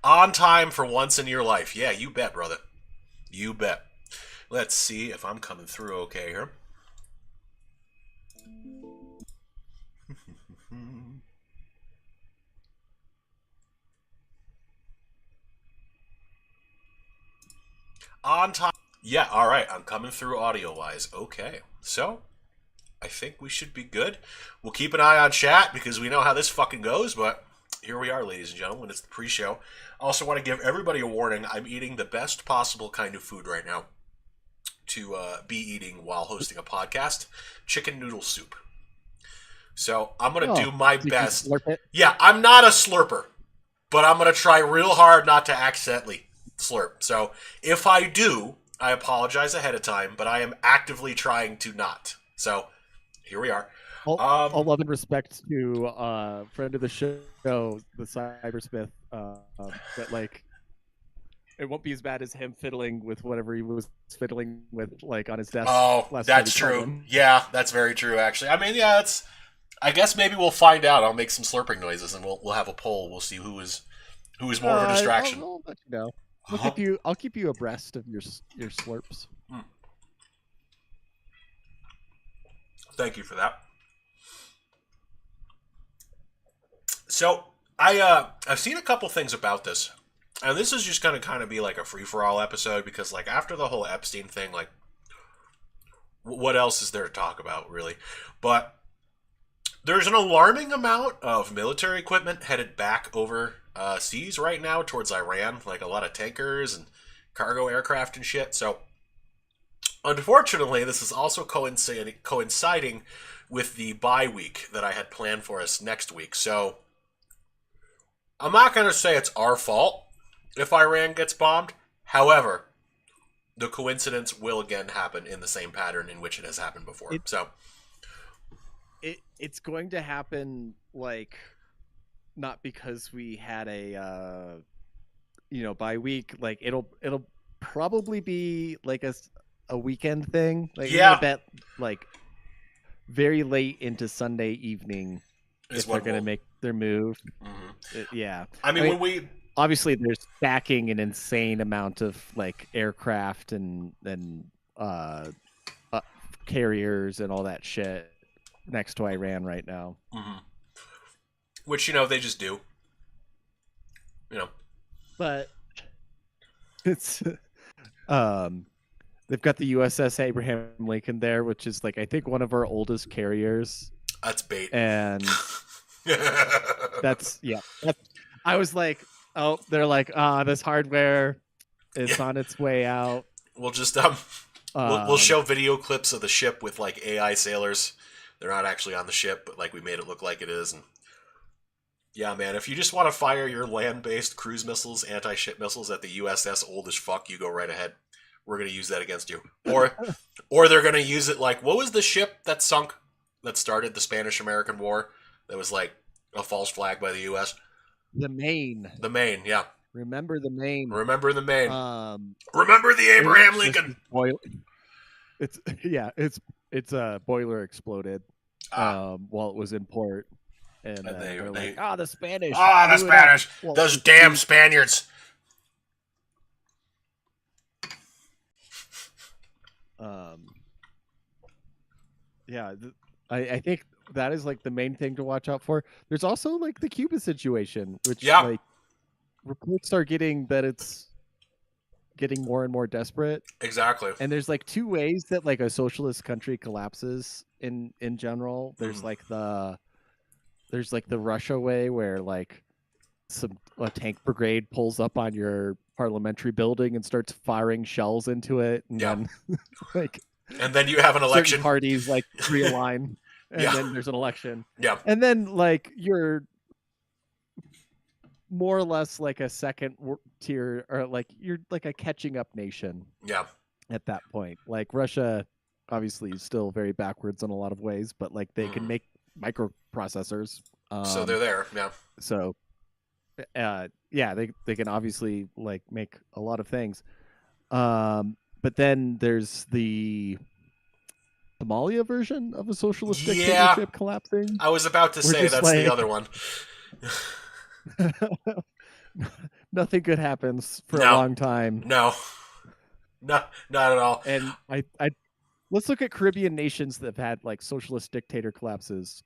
On time for once in your life. Yeah, you bet, brother. You bet. Let's see if I'm coming through okay here. On time. Yeah, all right. I'm coming through audio-wise. Okay. So, I think we should be good. We'll keep an eye on chat because we know how this fucking goes, but here we are, ladies and gentlemen. It's the pre-show. I also want to give everybody a warning. I'm eating the best possible kind of food right now to be eating while hosting a podcast. Chicken noodle soup. So I'm going to do my best. Yeah, I'm not a slurper, but I'm going to try real hard not to accidentally slurp. So if I do, I apologize ahead of time, but I am actively trying to not. So here we are. All love and respect to friend of the show, the Cybersmith, that like it won't be as bad as him fiddling with whatever he was fiddling with like on his desk. Oh, that's true. Yeah, that's very true actually. I mean, yeah, it's I guess maybe we'll find out. I'll make some slurping noises and we'll have a poll. We'll see who is more of a distraction. I'll let you know. I'll keep you abreast of your slurps. Thank you for that. So I've seen a couple things about this, and this is just gonna kind of be like a free for all episode because like after the whole Epstein thing, like what else is there to talk about really? But there's an alarming amount of military equipment headed back over seas right now towards Iran, like a lot of tankers and cargo aircraft and shit. So unfortunately, this is also coinciding with the bye week that I had planned for us next week. So I'm not going to say it's our fault if Iran gets bombed. However, the coincidence will again happen in the same pattern in which it has happened before. It's going to happen like not because we had a bye week. Like it'll probably be like a weekend thing. Like I bet like very late into Sunday evening if they're going to make their move. Mm-hmm. I mean, when we obviously there's stacking an insane amount of like aircraft and carriers and all that shit next to Iran right now. Mm-hmm. Which, they just do. But it's they've got the USS Abraham Lincoln there, which is like I think one of our oldest carriers. That's bait. And I was like, oh, they're like, this hardware is on its way out. We'll just we'll show video clips of the ship with like AI sailors. They're not actually on the ship, but like we made it look like it is. And yeah, man, if you just want to fire your land-based cruise missiles, anti-ship missiles at the USS old as fuck, you go right ahead. We're gonna use that against you. Or they're gonna use it like, what was the ship that sunk that started the Spanish-American War? That was like a false flag by the U.S. The Maine. The Maine, yeah. Remember the Maine. Remember the Maine. Remember the Abraham Lincoln. It's a boiler exploded while it was in port, and they were like, the Spanish. The Spanish. Those damn Spaniards. I think that is like the main thing to watch out for. There's also like the Cuba situation, which like reports are getting that it's getting more and more desperate. Exactly. And there's like two ways that like a socialist country collapses in general. There's like the Russia way where like a tank brigade pulls up on your parliamentary building and starts firing shells into it, and then and then you have an election. Parties like realign, and then there's an election. Yeah, and then like you're more or less like a second tier, or like you're like a catching up nation. Yeah, at that point, like Russia, obviously, is still very backwards in a lot of ways, but like they can make microprocessors. So they're there. Yeah. So. They can obviously like make a lot of things, but then there's the Somalia version of a socialist dictatorship collapsing. I was about to say that's like, the other one. nothing good happens for a No, long time. no, not at all. And I let's look at Caribbean nations that have had like socialist dictator collapses.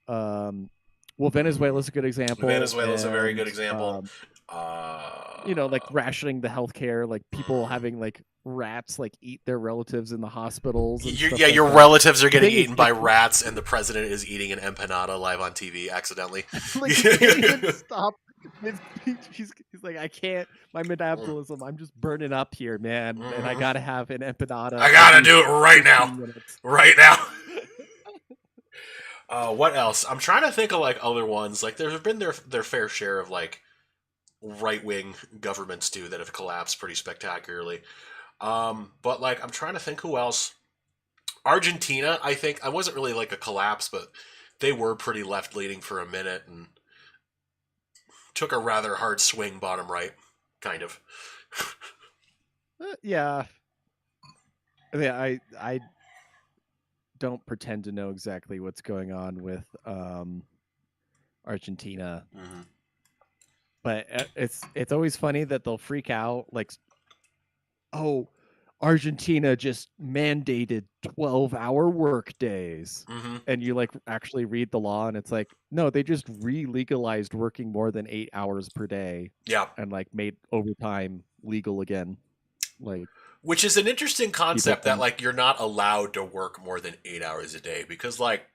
Well, Venezuela's a good example, Venezuela's a very good and example. like rationing the healthcare, like people mm, having like rats like eat their relatives in the hospitals and stuff yeah, like your that. relatives are The getting thing is, eaten by like, rats, and the president is eating an empanada live on TV accidentally. like he can't even stop his speech. He's like, I can't. My metabolism. I'm just burning up here, man, and I Mhm. gotta have an empanada I gotta every do it right now. 15 minutes. Right now. What else? I'm trying to think of like other ones. Like there have been their fair share of like right wing governments too that have collapsed pretty spectacularly. But like I'm trying to think who else. Argentina, I think I wasn't really like a collapse, but they were pretty left leaning for a minute and took a rather hard swing bottom right, kind of. Yeah, I don't pretend to know exactly what's going on with Argentina, Mm-hmm. but it's always funny that they'll freak out like, oh, Argentina just mandated 12-hour work days. Mm-hmm. And you like actually read the law and it's like, no, they just re-legalized working more than 8 hours per day Yeah. and like made overtime legal again. Like Which is an interesting people concept that can like you're not allowed to work more than 8 hours a day because like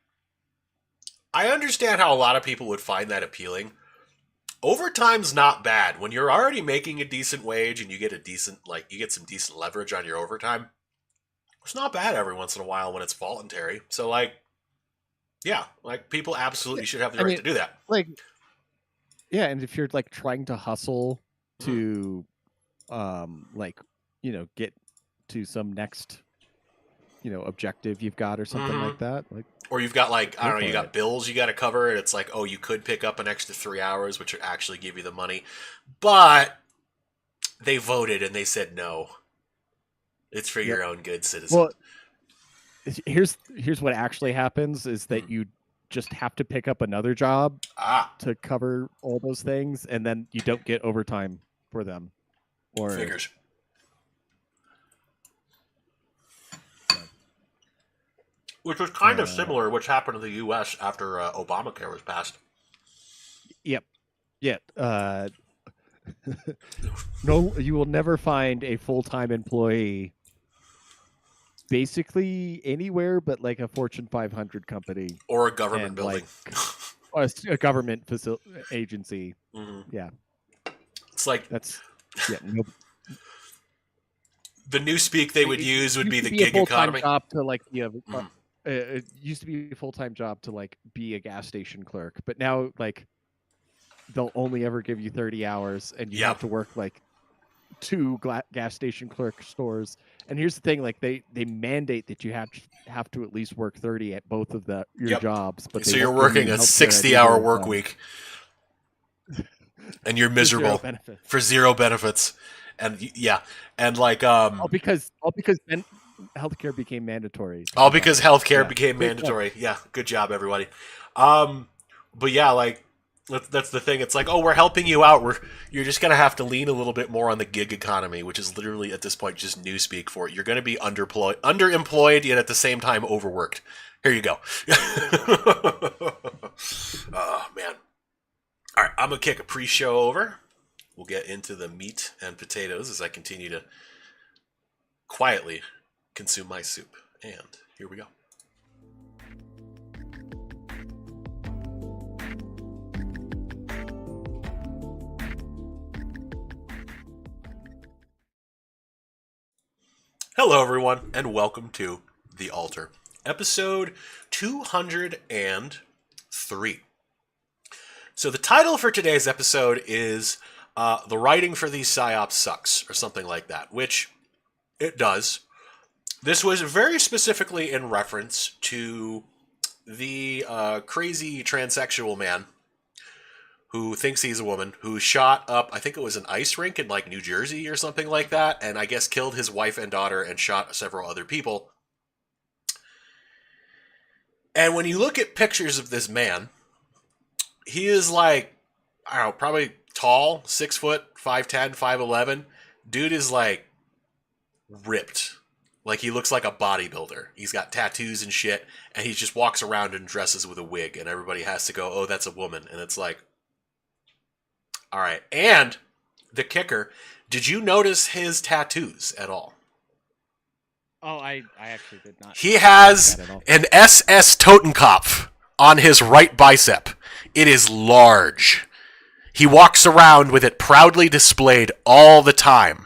I understand how a lot of people would find that appealing. Overtime's not bad. When you're already making a decent wage and you get a decent you get some decent leverage on your overtime, it's not bad every once in a while when it's voluntary. So like yeah, like people absolutely should have the I right mean to do that. like yeah, and if you're like trying to hustle Mm. to like get to some next objective you've got or something Hmm. like that, like Or you've got like I go don't know, you for it. got bills you got to cover, and it's like, oh, you could pick up an extra 3 hours, which would actually give you the money, but they voted and they said no. It's for Yep. your own good, citizen. Well, here's what actually happens is Hmm. that you just have to pick up another job Ah, to cover all those things, and then you don't get overtime for them. Or figures. yeah. Which was kind of uh, similar, which happened in the U.S. after Obamacare was passed. yep, yeah. No, you will never find a full-time employee basically anywhere but like a Fortune 500 company Or a government and building. like a government agency. Hmm. Yeah, It's like that's yeah. No, the new speak they would it use would used be to the be a gig full-time economy. job to like be a. Mm. It used to be a full-time job to like be a gas station clerk, but now like they'll only ever give you 30 hours, and you Yeah. have to work like two gas station clerk stores. And here's the thing: like they mandate that you have to at least work 30 at both of your Yep. jobs, but they So you're won't give working you a healthcare at either 60-hour of work them week and you're for zero miserable benefits. for zero benefits. And yeah, and like All because healthcare became mandatory. all You because got it. healthcare Yeah, became great point. mandatory. Yeah, good job everybody. Um but yeah, like that's the thing. It's like, oh, we're helping you out. You're just gonna have to lean a little bit more on the gig economy, which is literally at this point just newspeak for it. You're gonna be underemployed, yet at the same time overworked. Here you go. Oh man. All right, I'm gonna kick a pre-show over. We'll get into the meat and potatoes as I continue to quietly consume my soup. And here we go. Hello, everyone, and welcome to The Altar, episode 203. So, the title for today's episode is The Writing for These Psyops Sucks, or something like that, which it does. This was very specifically in reference to the crazy transsexual man who thinks he's a woman, who shot up, I think it was an ice rink in like New Jersey or something like that, and I guess killed his wife and daughter and shot several other people. And when you look at pictures of this man, he is like, I don't know, probably tall, 6 foot, 5'10", 5'11". Dude is like ripped. Like he looks like a bodybuilder. He's got tattoos and shit, and he just walks around and dresses with a wig, and everybody has to go, "Oh, that's a woman," and it's like, all right. And the kicker, did you notice his tattoos at all? Oh, I actually did not. He has an SS Totenkopf on his right bicep. It is large. He walks around with it proudly displayed all the time.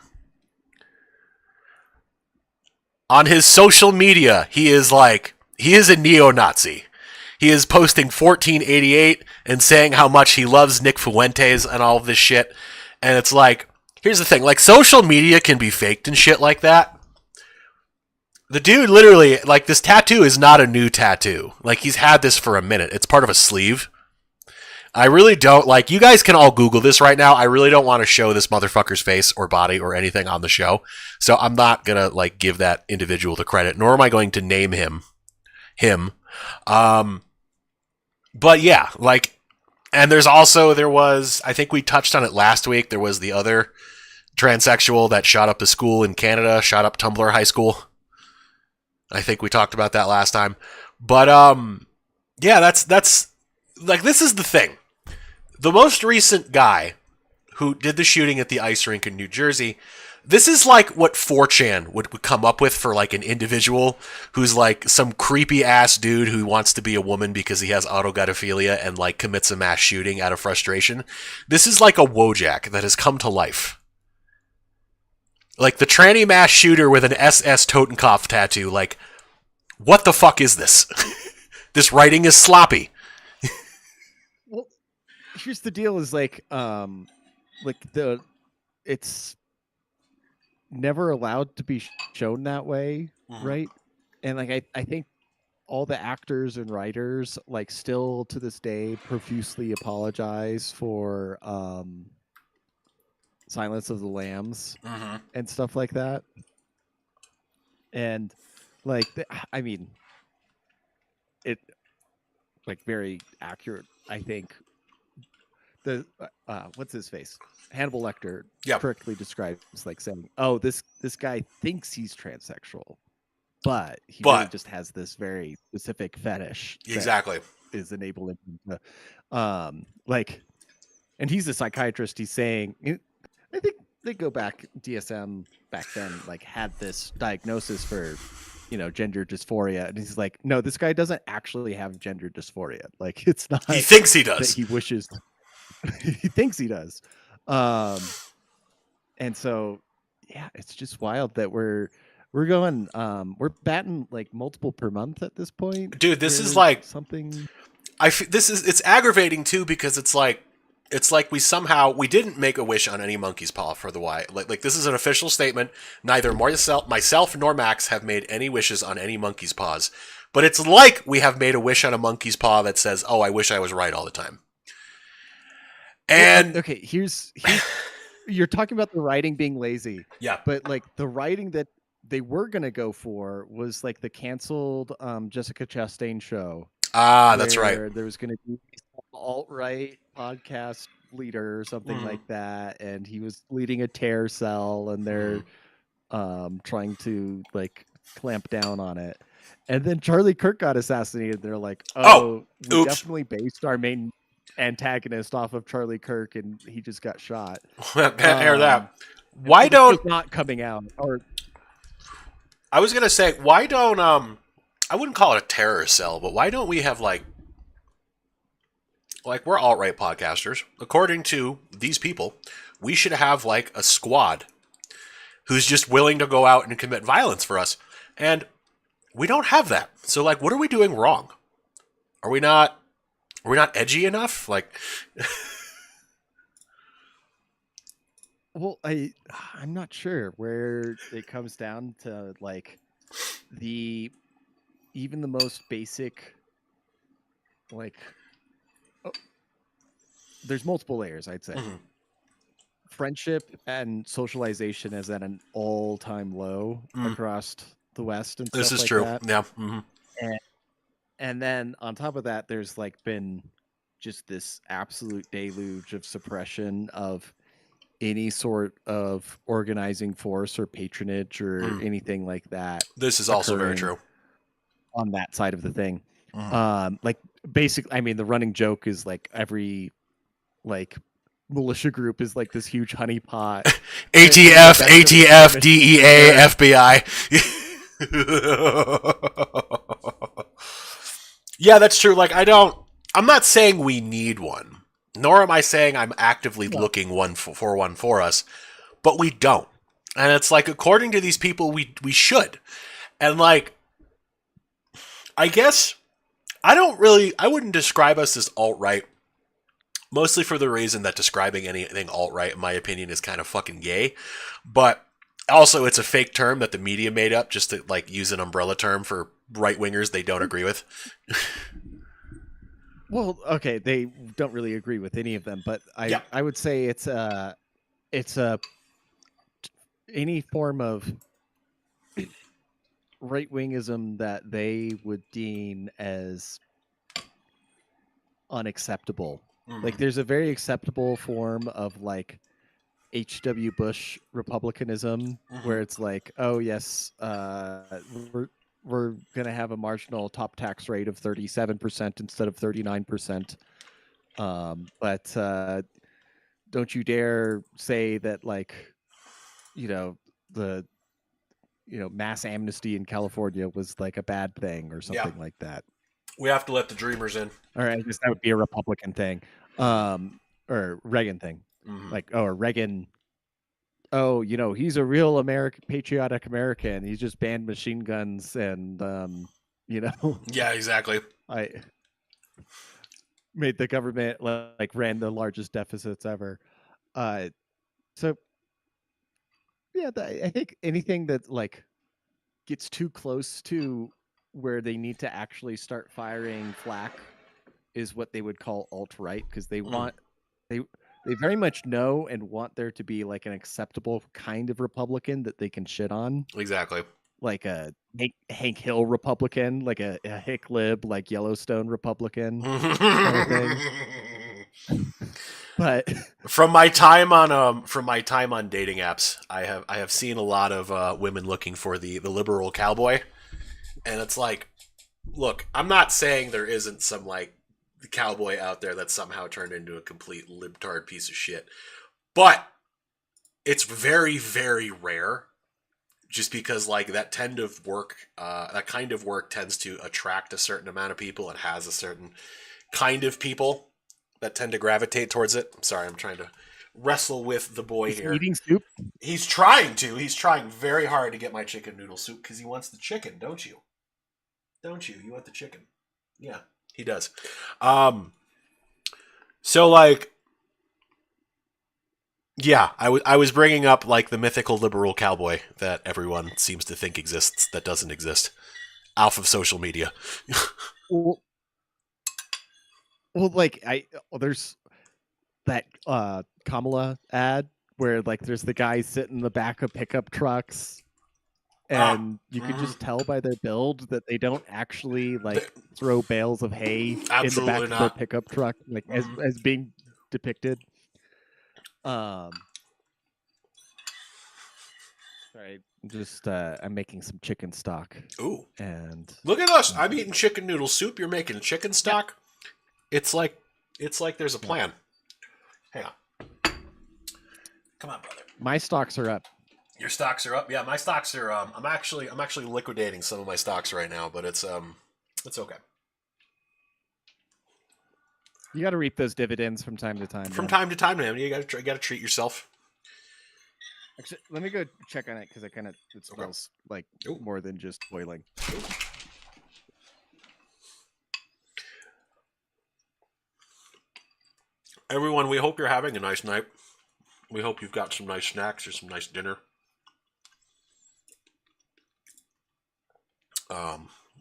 On his social media, he is a neo-Nazi. He is posting 1488 and saying how much he loves Nick Fuentes and all of this shit. And it's like, here's the thing, like social media can be faked and shit like that. The dude literally, like this tattoo is not a new tattoo. Like he's had this for a minute. It's part of a sleeve. I really don't, like, you guys can all Google this right now. I really don't want to show this motherfucker's face or body or anything on the show. So I'm not going to, like, give that individual the credit, nor am I going to name him. But yeah, like, and there was, I think we touched on it last week. There was the other transsexual that shot up a school in Canada, shot up Tumblr High School. I think we talked about that last time. But, yeah, that's, like, this is the thing. The most recent guy who did the shooting at the ice rink in New Jersey, this is like what 4chan would come up with for like an individual who's like some creepy ass dude who wants to be a woman because he has autogynephilia and like commits a mass shooting out of frustration. This is like a Wojak that has come to life. Like the tranny mass shooter with an SS Totenkopf tattoo. Like, what the fuck is this? This writing is sloppy. Here's the deal: is it's never allowed to be shown that way, right? And like I think all the actors and writers like still to this day profusely apologize for Silence of the Lambs and stuff like that. And like I mean, it like very accurate, I think. The what's his face? Hannibal Lecter correctly describes like saying, "Oh, this guy thinks he's transsexual, but he really just has this very specific fetish." Exactly. Is enabling him to, like, and he's a psychiatrist. He's saying, I think they go back. DSM back then like had this diagnosis for, gender dysphoria, and he's like, "No, this guy doesn't actually have gender dysphoria. Like, it's not. He thinks he does. He wishes." He thinks he does. And so yeah, it's just wild that we're going we're batting like multiple per month at this point. Dude, this is like something it's aggravating too, because it's like we didn't make a wish on any monkey's paw for the Y. Like this is an official statement. Neither myself nor Max have made any wishes on any monkey's paws. But it's like we have made a wish on a monkey's paw that says, "Oh, I wish I was right all the time." And okay, here's you're talking about the writing being lazy. Yeah. But like the writing that they were gonna go for was like the canceled Jessica Chastain show. That's right. There was gonna be alt-right podcast leader or something like that, and he was leading a terror cell, and they're trying to like clamp down on it. And then Charlie Kirk got assassinated. They're like, we definitely based our main antagonist off of Charlie Kirk, and he just got shot. Hear that. Why don't not coming out? Or I was gonna say, why don't I wouldn't call it a terror cell, but why don't we have like we're alt-right podcasters. According to these people, we should have like a squad who's just willing to go out and commit violence for us. And we don't have that. So like, what are we doing wrong? Are we not edgy enough? Like, well, I'm not sure where it comes down to like even the most basic, like, there's multiple layers, I'd say. Friendship and socialization is at an all-time low across the West and stuff like that. Yeah. And then on top of that, there's like been just this absolute deluge of suppression of any sort of organizing force or patronage or anything like that. This is also very true on that side of the thing. Like basically, I mean, the running joke is like every like militia group is like this huge honeypot. ATF, ATF, DEA, FBI. Yeah, that's true. Like, I'm not saying we need one, nor am I saying I'm actively looking for one for us, but we don't. And it's like, according to these people, we should. And like, I guess I wouldn't describe us as alt-right, mostly for the reason that describing anything alt-right, in my opinion, is kind of fucking gay. But also, it's a fake term that the media made up just to like use an umbrella term for right-wingers they don't agree with. Well, okay, they don't really agree with any of them, but I would say it's any form of right-wingism that they would deem as unacceptable. Like there's a very acceptable form of like H.W. Bush republicanism where it's like, oh yes, we're gonna have a marginal top tax rate of 37% instead of 39%. But don't you dare say that like, the mass amnesty in California was like a bad thing or something like that. We have to let the dreamers in. All right, I guess that would be a Republican thing, or Reagan thing. Like, oh, Reagan. Oh, he's a real patriotic American. He just banned machine guns and, Yeah, exactly. I made the government like ran the largest deficits ever. So yeah, I think anything that like gets too close to where they need to actually start firing flak is what they would call alt-right, because they want they very much know and want there to be like an acceptable kind of Republican that they can shit on. Exactly. Like a Hank Hill Republican, like a hick lib, like Yellowstone Republican kind of thing. But from my time on dating apps, I have seen a lot of women looking for the liberal cowboy, and it's like, look, I'm not saying there isn't some like cowboy out there that's somehow turned into a complete libtard piece of shit, but it's very, very rare. Just because like that kind of work tends to attract a certain amount of people and has a certain kind of people that tend to gravitate towards it. I'm sorry, I'm trying to wrestle with the boy here. Eating soup? He's trying to. He's trying very hard to get my chicken noodle soup because he wants the chicken, don't you? Don't you? You want the chicken. Yeah, he does. So like, yeah, I was bringing up like the mythical liberal cowboy that everyone seems to think exists that doesn't exist, off of social media. Well, like there's that Kamala ad where like there's the guy sitting in the back of pickup trucks, and you can just tell by their build that they don't actually like throw bales of hay in the back of their pickup truck, like as being depicted. Sorry, just I'm making some chicken stock. Ooh, and look at us! I'm eating chicken noodle soup. You're making chicken stock. Yeah. It's like there's a plan. Hang on, come on, brother. My stocks are up. Your stocks are up. Yeah, my stocks are. I'm actually liquidating some of my stocks right now, but it's okay. You got to reap those dividends from time to time. From time to time, man. You got to treat yourself. Actually, let me go check on it because it smells like more than just boiling. Everyone, we hope you're having a nice night. We hope you've got some nice snacks or some nice dinner.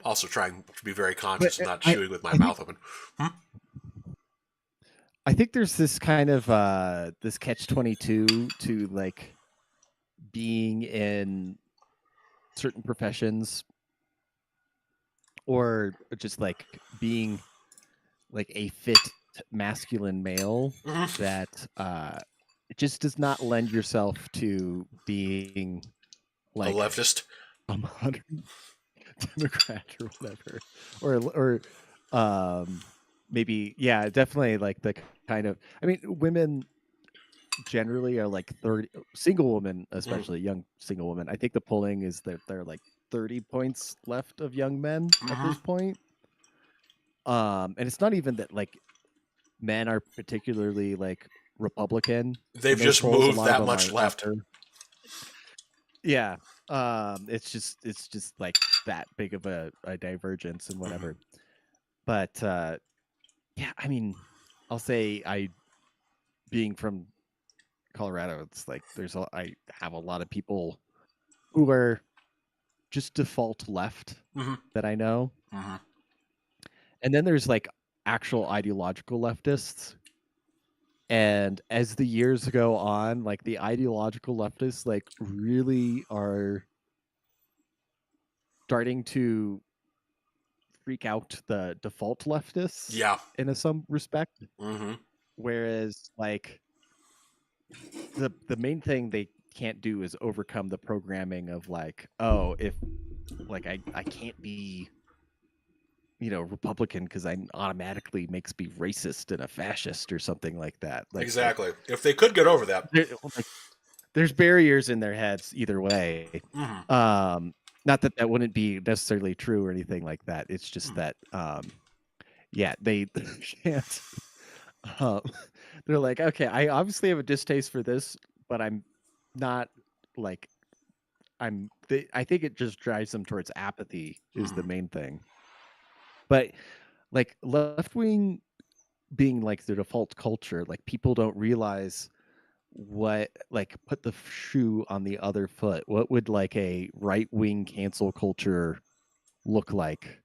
Also trying to be very conscious of not chewing with my mouth open. I think there's this kind of this catch-22 to like being in certain professions, or just like being like a fit masculine male that it just does not lend yourself to being A like leftist. 100 Democrat or whatever, or maybe definitely like the kind of, I mean, women generally are like 30, single women especially, young single women. I think the polling is that they're like 30 points left of young men at this point. And it's not even that like men are particularly like Republican They've in those just polls. A moved lot of that them much are left. yeah. It's just like that big of a divergence and whatever. But yeah, I mean, I'll say being from Colorado, it's like I have a lot of people who are just default left that I know. And then there's like actual ideological leftists. And as the years go on, like the ideological leftists like really are starting to freak out the default leftists in some respect. Whereas like the main thing they can't do is overcome the programming of like, oh, if like I can't be, you know, Republican because I automatically makes me racist and a fascist or something like that. Like Exactly. If they could get over that. There's barriers in their heads either way. Not that that wouldn't be necessarily true or anything like that. It's just that they can't they're like, okay, I obviously have a distaste for this, but I'm not like I think it just drives them towards apathy is the main thing. But like left wing being like the default culture, like people don't realize what like put the shoe on the other foot. What would like a right wing cancel culture look like?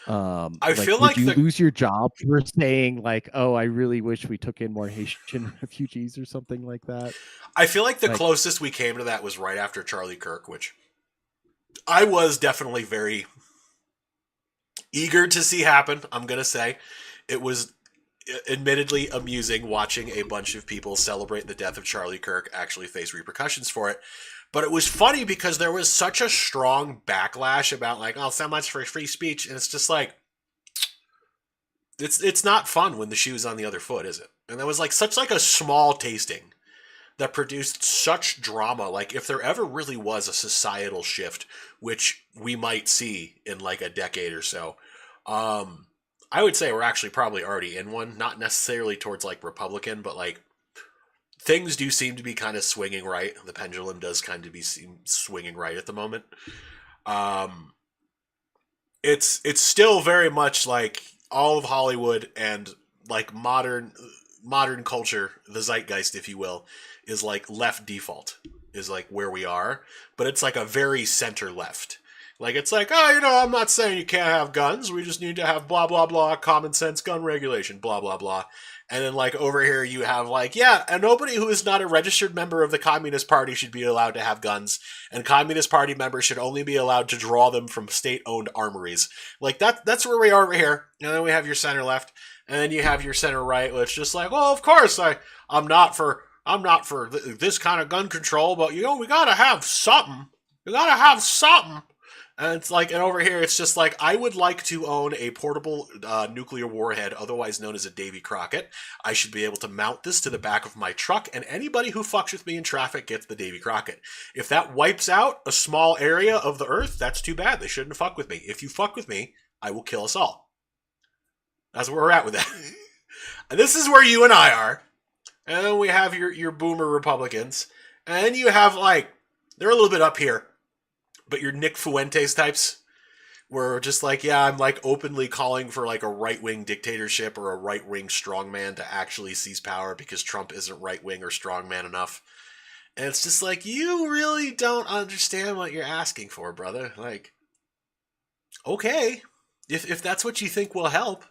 I Like feel would like you lose your job for saying like, oh, I really wish we took in more Haitian refugees or something like that? I feel like the Like, closest we came to that was right after Charlie Kirk, which I was definitely very eager to see happen. I'm gonna say it was admittedly amusing watching a bunch of people celebrate the death of Charlie Kirk actually face repercussions for it. But it was funny because there was such a strong backlash about like, oh, so much for free speech, and it's just like it's not fun when the shoe's on the other foot, is it? And that was like such like a small tasting that produced such drama. Like if there ever really was a societal shift, which we might see in like a decade or so, I would say we're actually probably already in one. Not necessarily towards like Republican, but like things do seem to be kind of swinging right. The pendulum does kind of be swinging right at the moment. Um, it's still very much like all of Hollywood and like modern culture, the zeitgeist, if you will, is like left default, is like where we are, but it's like a very center left. Like it's like, oh, you know, I'm not saying you can't have guns. We just need to have blah blah blah common sense gun regulation, blah blah blah. And then like over here you have like, yeah, and nobody who is not a registered member of the Communist Party should be allowed to have guns, and Communist Party members should only be allowed to draw them from state-owned armories. Like that's where we are over here. And then we have your center left, and then you have your center right, which just like, well, of course I'm not for this kind of gun control, but you know we gotta have something. We gotta have something. And it's like, and over here, it's just like, I would like to own a portable nuclear warhead, otherwise known as a Davy Crockett. I should be able to mount this to the back of my truck, and anybody who fucks with me in traffic gets the Davy Crockett. If that wipes out a small area of the earth, that's too bad. They shouldn't fuck with me. If you fuck with me, I will kill us all. That's where we're at with that. And this is where you and I are. And then we have your boomer Republicans. And then you have, like, they're a little bit up here. But your Nick Fuentes types were just like, yeah, I'm like openly calling for like a right-wing dictatorship or a right-wing strongman to actually seize power because Trump isn't right-wing or strongman enough. And it's just like, you really don't understand what you're asking for, brother. Like, okay, if that's what you think will help,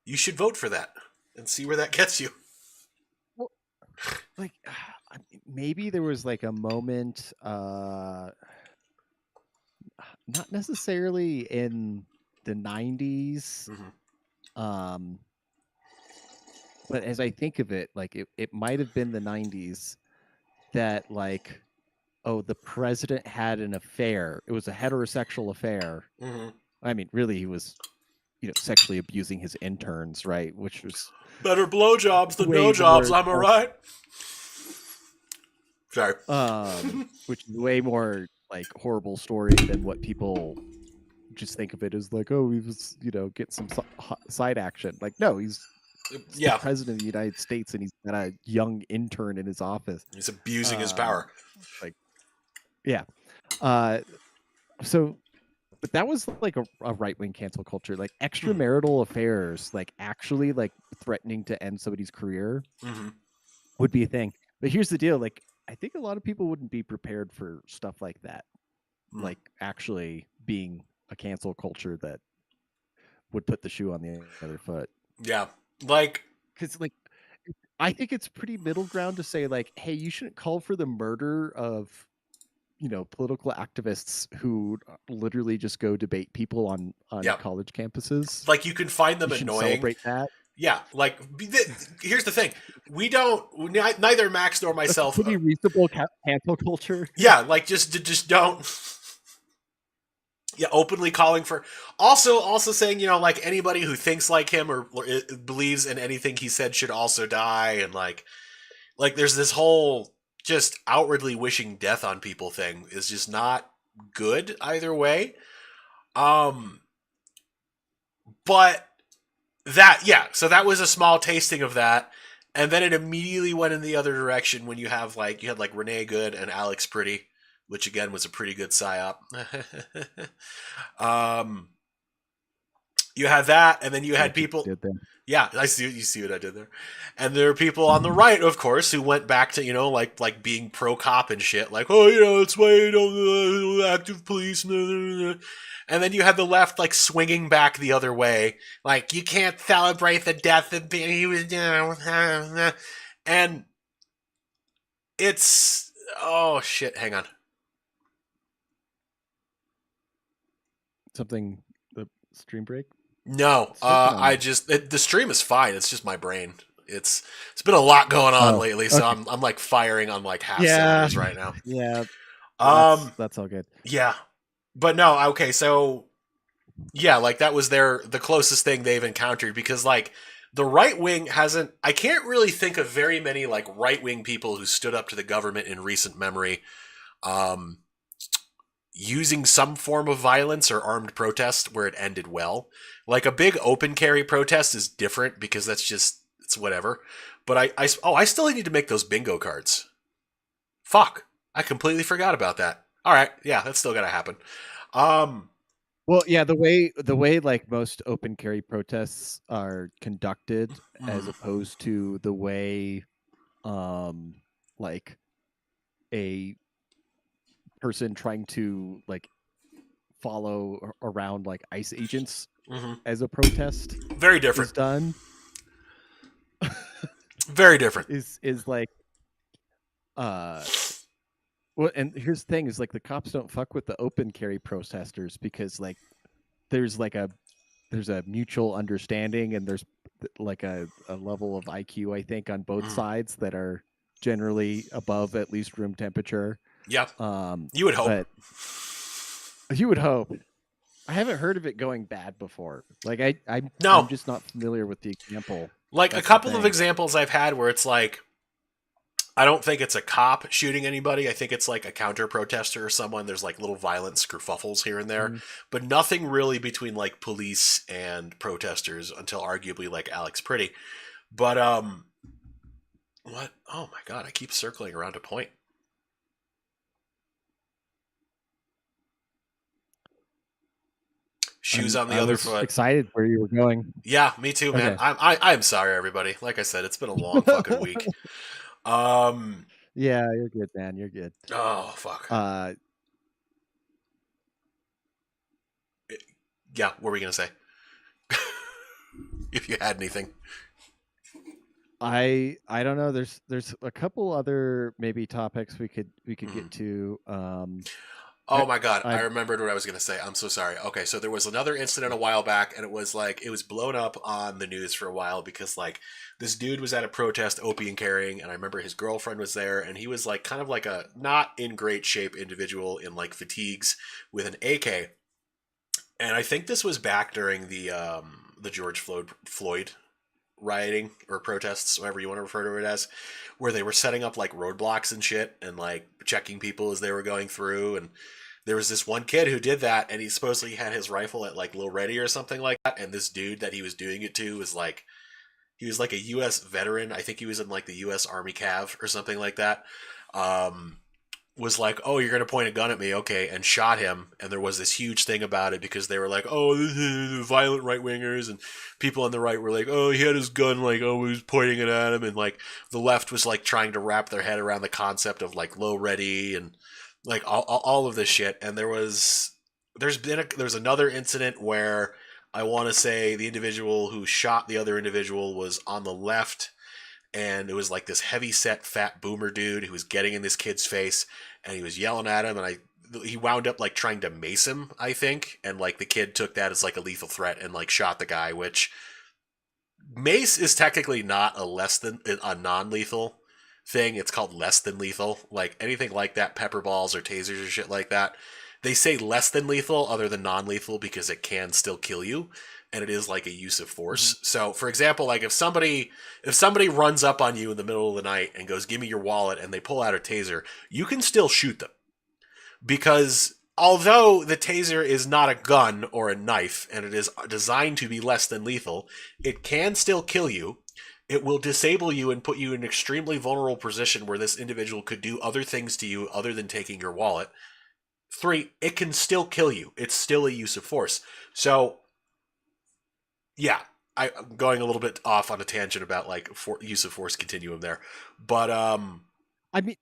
you should vote for that and see where that gets you. well, like maybe there was like a moment not necessarily in the 90s, um but as I think of it, like it might have been the 90s that like, oh, the president had an affair. It was a heterosexual affair. Mm-hmm. I mean, really, he was, sexually abusing his interns, right? Which was Better blowjobs than no way jobs, more, am I right? Sorry. which is way more like horrible story than what people just think of it as. Like, oh, he was, get some side action. Like, no, he's the Yeah, president of the United States, and he's got a young intern in his office. he's abusing his Um, power. like, yeah. Uh, so, but that was like a right wing cancel culture. Like extramarital affairs, like actually like threatening to end somebody's career Mm-hmm. would be a thing. But here's the deal: like, I think a lot of people wouldn't be prepared for stuff like that. Mm. Like actually being a cancel culture that would put the shoe on the other foot. Yeah, like, Because like I think it's pretty middle ground to say like, hey, you shouldn't call for the murder of political activists who literally just go debate people on yeah, college campuses. like you can find them You shouldn't annoying. celebrate that. Yeah, like here's the thing: we don't. Neither Max nor That's a myself. pretty reasonable cancel culture. Yeah, like just don't. Yeah, openly calling for. Also saying, like anybody who thinks like him or believes in anything he said should also die, and like there's this whole just outwardly wishing death on people thing is just not good either way. Um, but so that was a small tasting of that, and then it immediately went in the other direction when you had like Renee Good and Alex Pretty, which again was a pretty good psyop. You had that, and then you had people. Yeah, I see. You see what I did there, and there are people on the right, of course, who went back to like being pro cop and shit, like it's why you don't active police, and then you had the left like swinging back the other way, like you can't celebrate the death of he was, and it's oh shit, hang on. Something the stream break. No, the stream is fine. It's just my brain. It's been a lot going on lately, so okay. I'm like firing on like half cylinders right now. Yeah. That's all good. Yeah. But no, okay, so yeah, like that was the closest thing they've encountered, because like the right wing I can't really think of very many like right wing people who stood up to the government in recent memory. Using some form of violence or armed protest where it ended well. Like a big open carry protest is different because it's whatever. But I still need to make those bingo cards. Fuck. I completely forgot about that. All right. Yeah, that's still got to happen. Well, yeah, the way like most open carry protests are conducted as opposed to the way like a person trying to like follow around like ICE agents as a protest very different is done. Very different is like well, and here's the thing is like the cops don't fuck with the open carry protesters because like there's a mutual understanding, and there's like a level of IQ I think on both sides that are generally above at least room temperature. Yeah. You would hope. But you would hope. I haven't heard of it going bad before. Like I'm just not familiar with the example. Like a couple of examples I've had where it's like, I don't think it's a cop shooting anybody. I think it's like a counter protester or someone. There's like little violent skerfuffles here and there, but nothing really between like police and protesters until arguably like Alex Pretty. But what? Oh my god! I keep circling around a point. Shoes on the other foot. Excited where you were going. Yeah, me too, man. Okay. I'm sorry, everybody. Like I said, it's been a long fucking week. Yeah, you're good, man. You're good. Oh fuck. Yeah, what were we gonna say? If you had anything. I don't know. There's a couple other maybe topics we could get to. Oh my god, I I remembered what I was going to say. I'm so sorry. Okay, so there was another incident a while back, and it was blown up on the news for a while because like this dude was at a protest opium carrying, and I remember his girlfriend was there, and he was like kind of like a not in great shape individual in like fatigues with an AK. And I think this was back during the George Floyd rioting or protests, whatever you want to refer to it as, where they were setting up like roadblocks and shit and like checking people as they were going through. And there was this one kid who did that, and he supposedly had his rifle at like low ready or something like that. And this dude that he was doing it to was like, he was like a U.S. veteran. I think he was in like the U.S. Army Cav or something like that. Um, was like, "Oh, you're gonna point a gun at me, okay?" and shot him. And there was this huge thing about it because they were like, "Oh, this is violent right wingers," and people on the right were like, "Oh, he had his gun, like, oh, he was pointing it at him," and like the left was like trying to wrap their head around the concept of like low ready and like all of this shit. And there's another incident where I want to say the individual who shot the other individual was on the left, and it was like this heavy set fat boomer dude who was getting in this kid's face, and he was yelling at him, and he wound up like trying to mace him, I think, and like the kid took that as like a lethal threat and like shot the guy, which mace is technically not a non-lethal thing. It's called less than lethal. Like anything like that, pepper balls or tasers or shit like that, they say less than lethal other than non-lethal because it can still kill you, and it is like a use of force. Mhm. So for example, like if somebody runs up on you in the middle of the night and goes, "Give me your wallet," and they pull out a taser, you can still shoot them, because although the taser is not a gun or a knife and it is designed to be less than lethal, it can still kill you. It will disable you and put you in an extremely vulnerable position where this individual could do other things to you other than taking your wallet. Three, it can still kill you. It's still a use of force. So, yeah, I'm going a little bit off on a tangent about like use of force continuum there, but I mean,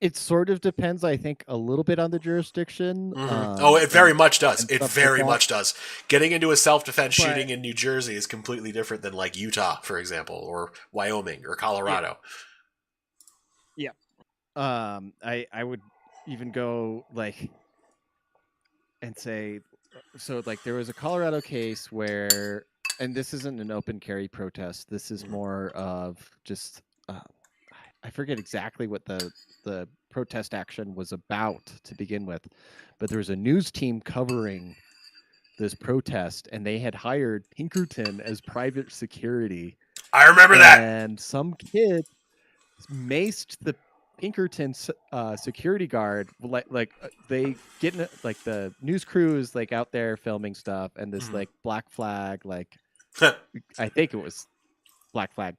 it sort of depends, I think, a little bit on the jurisdiction, oh, it very and much does. It stuff like very that. much does. Getting into a self-defense But shooting in New Jersey is completely different than like Utah, for example, or Wyoming or yeah, Colorado. yeah. I would even go like and say, so like there was a Colorado case where, and this isn't an open carry protest. This is Mhm. more of just I forget exactly what the protest action was about to begin with, but there was a news team covering this protest, and they had hired Pinkerton as private security, I remember that. and some kid maced the Pinkerton security guard. They get in, like the news crew is like out there filming stuff, and this Mhm. like Black Flag, like I think it was Black Flag,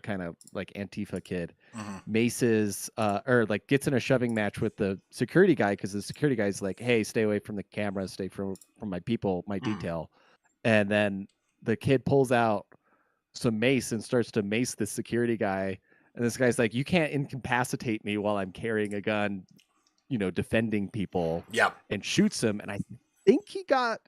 kind of like Antifa kid, Mhm. maces or like gets in a shoving match with the security guy because the security guy's like, "Hey, stay away from the camera, stay from my people, my Mhm. detail." And then the kid pulls out some mace and starts to mace the security guy. And this guy's like, "You can't incapacitate me while I'm carrying a gun, defending people," Yeah. and shoots him. And I think he got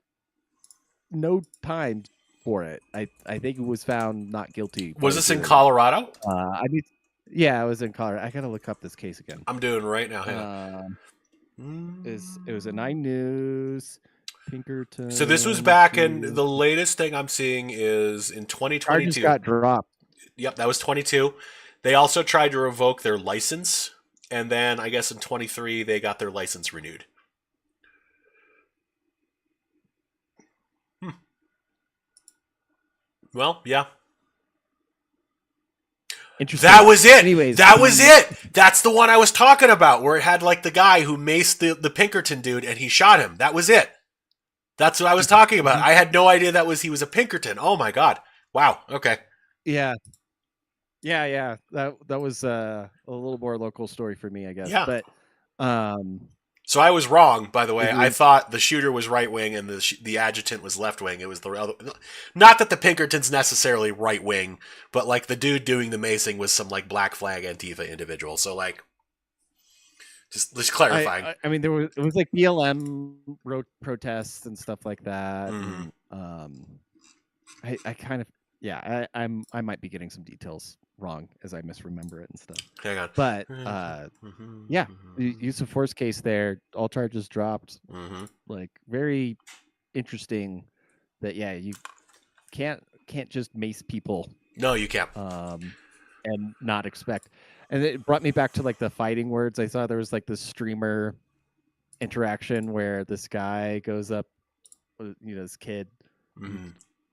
no time for it. I think he was found not guilty by Was a this in jury. Colorado? I need, yeah, I was in Colorado. I gotta look up this case again. I'm doing right now. Hang on. Um, it was a Mm. 9 News So this was Pinkerton back in to the latest thing I'm seeing is in charges 2022. got dropped. Yep, that was 22. They also tried to revoke their license, and then I guess in 23 they got their license renewed. Hmm. Well, yeah. That Interesting. was it. Anyways, That was it. That's the one I was talking about, where it had like the guy who maced the Pinkerton dude and he shot him. That was it. That's what I was talking about. Mhm. I had no idea he was a Pinkerton. Oh my god. Wow. Okay. Yeah, yeah. That was a little more local story for me, I guess. Yeah. But um, So I was wrong, by the way. if I you're thought the shooter was right wing and the adjutant was left wing. It was the other. Not that the Pinkerton's necessarily right wing, but like the dude doing the macing was some like Black Flag Antifa individual. So like, just clarifying. I mean, it was like BLM protests and stuff like that, Mm-hmm. and I kind of, yeah, I might be getting some details wrong as I misremember it and stuff. Hang on. But yeah, use of force case there. All charges dropped. Like very interesting. That you can't just mace people. No, you can't. And not expect. And it brought me back to like the fighting words. I saw there was like this streamer interaction where this guy goes up, this kid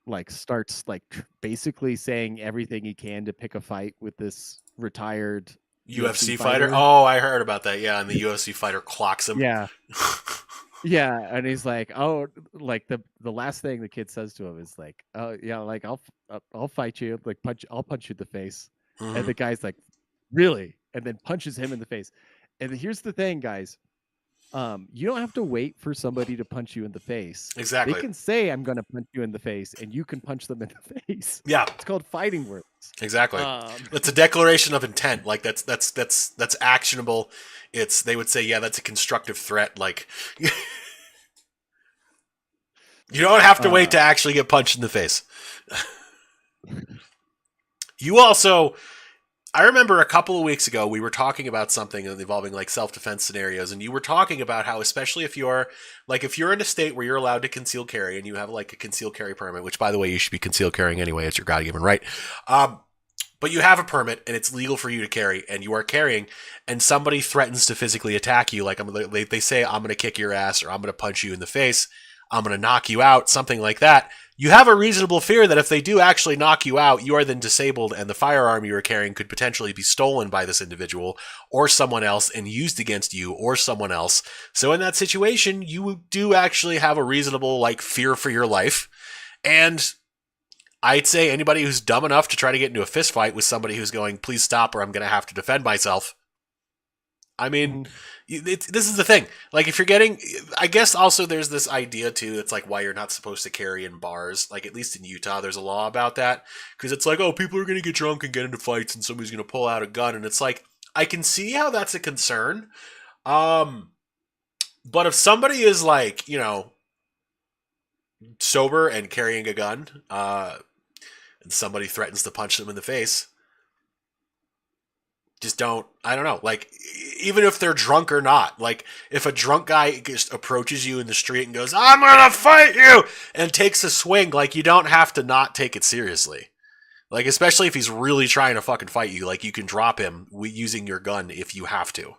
like starts like basically saying everything he can to pick a fight with this retired UFC fighter. Oh, I heard about that. Yeah, and the UFC fighter clocks him. Yeah. Yeah, and he's like, oh, like the last thing the kid says to him is like, oh yeah, like I'll fight you, like I'll punch you in the face, and the guy's like, really, and then punches him in the face. And here's the thing, guys, you don't have to wait for somebody to punch you in the face. Exactly. They can say, I'm going to punch you in the face, and you can punch them in the face. Yeah. It's called fighting words. Exactly. It's a declaration of intent. Like that's actionable. They would say, yeah, that's a constructive threat. Like you don't have to wait to actually get punched in the face. You also, I remember a couple of weeks ago, we were talking about something involving like self-defense scenarios, and you were talking about how, especially if you're in a state where you're allowed to conceal carry and you have like a concealed carry permit, which by the way, you should be concealed carrying anyway, it's your God-given right. But you have a permit and it's legal for you to carry, and you are carrying, and somebody threatens to physically attack you. Like they say, I'm going to kick your ass, or I'm going to punch you in the face, I'm going to knock you out, something like that. You have a reasonable fear that if they do actually knock you out, you are then disabled, and the firearm you are carrying could potentially be stolen by this individual or someone else and used against you or someone else. So in that situation, you do actually have a reasonable like fear for your life. And I'd say anybody who's dumb enough to try to get into a fist fight with somebody who's going, please stop or I'm going to have to defend myself. I mean, this is the thing. Like, if you're getting, I guess also there's this idea too. It's like why you're not supposed to carry in bars. Like, at least in Utah, there's a law about that. Because it's like, oh, people are going to get drunk and get into fights and somebody's going to pull out a gun. And it's like, I can see how that's a concern. But if somebody is like, sober and carrying a gun, and somebody threatens to punch them in the face, just don't, I don't know, like, even if they're drunk or not, like, if a drunk guy just approaches you in the street and goes, I'm gonna fight you, and takes a swing, like, you don't have to not take it seriously. Like, especially if he's really trying to fucking fight you, like, you can drop him using your gun if you have to.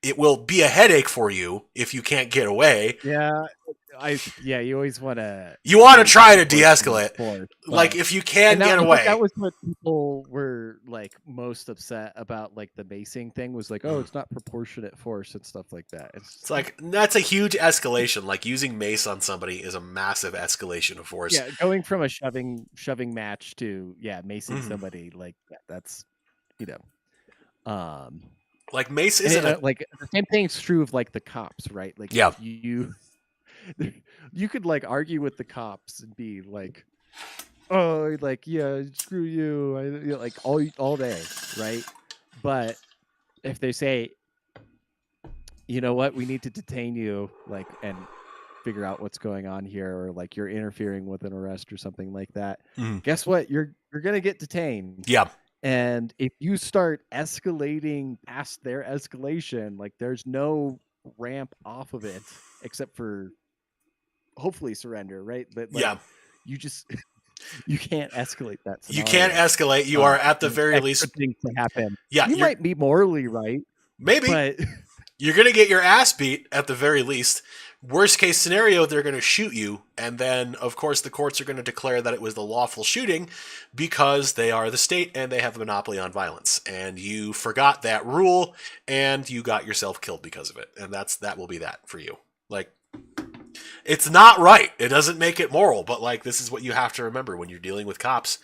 It will be a headache for you if you can't get away. Yeah. You always want to. You want to try to de-escalate, like if you can get away. That was what people were like most upset about, like the macing thing was like, oh, it's not proportionate force and stuff like that. It's like that's a huge escalation. Like using mace on somebody is a massive escalation of force. Yeah, going from a shoving match to macing somebody, like that's like mace isn't like the same thing's true of like the cops, right? Like you could like argue with the cops and be like, oh, like, yeah, screw you, like all day, right? But if they say, you know what, we need to detain you, like, and figure out what's going on here, or like you're interfering with an arrest or something like that, guess what? You're gonna get detained. Yeah. And if you start escalating past their escalation, like there's no ramp off of it except for hopefully surrender, right? But like, you just you can't escalate that scenario. You can't escalate. You are at the very least things to happen. Yeah, you might be morally right, maybe, but you're gonna get your ass beat at the very least. Worst case scenario, they're going to shoot you, and then, of course, the courts are going to declare that it was the lawful shooting because they are the state and they have a monopoly on violence. And you forgot that rule, and you got yourself killed because of it. And that will be that for you. Like, it's not right. It doesn't make it moral, but, like, this is what you have to remember when you're dealing with cops,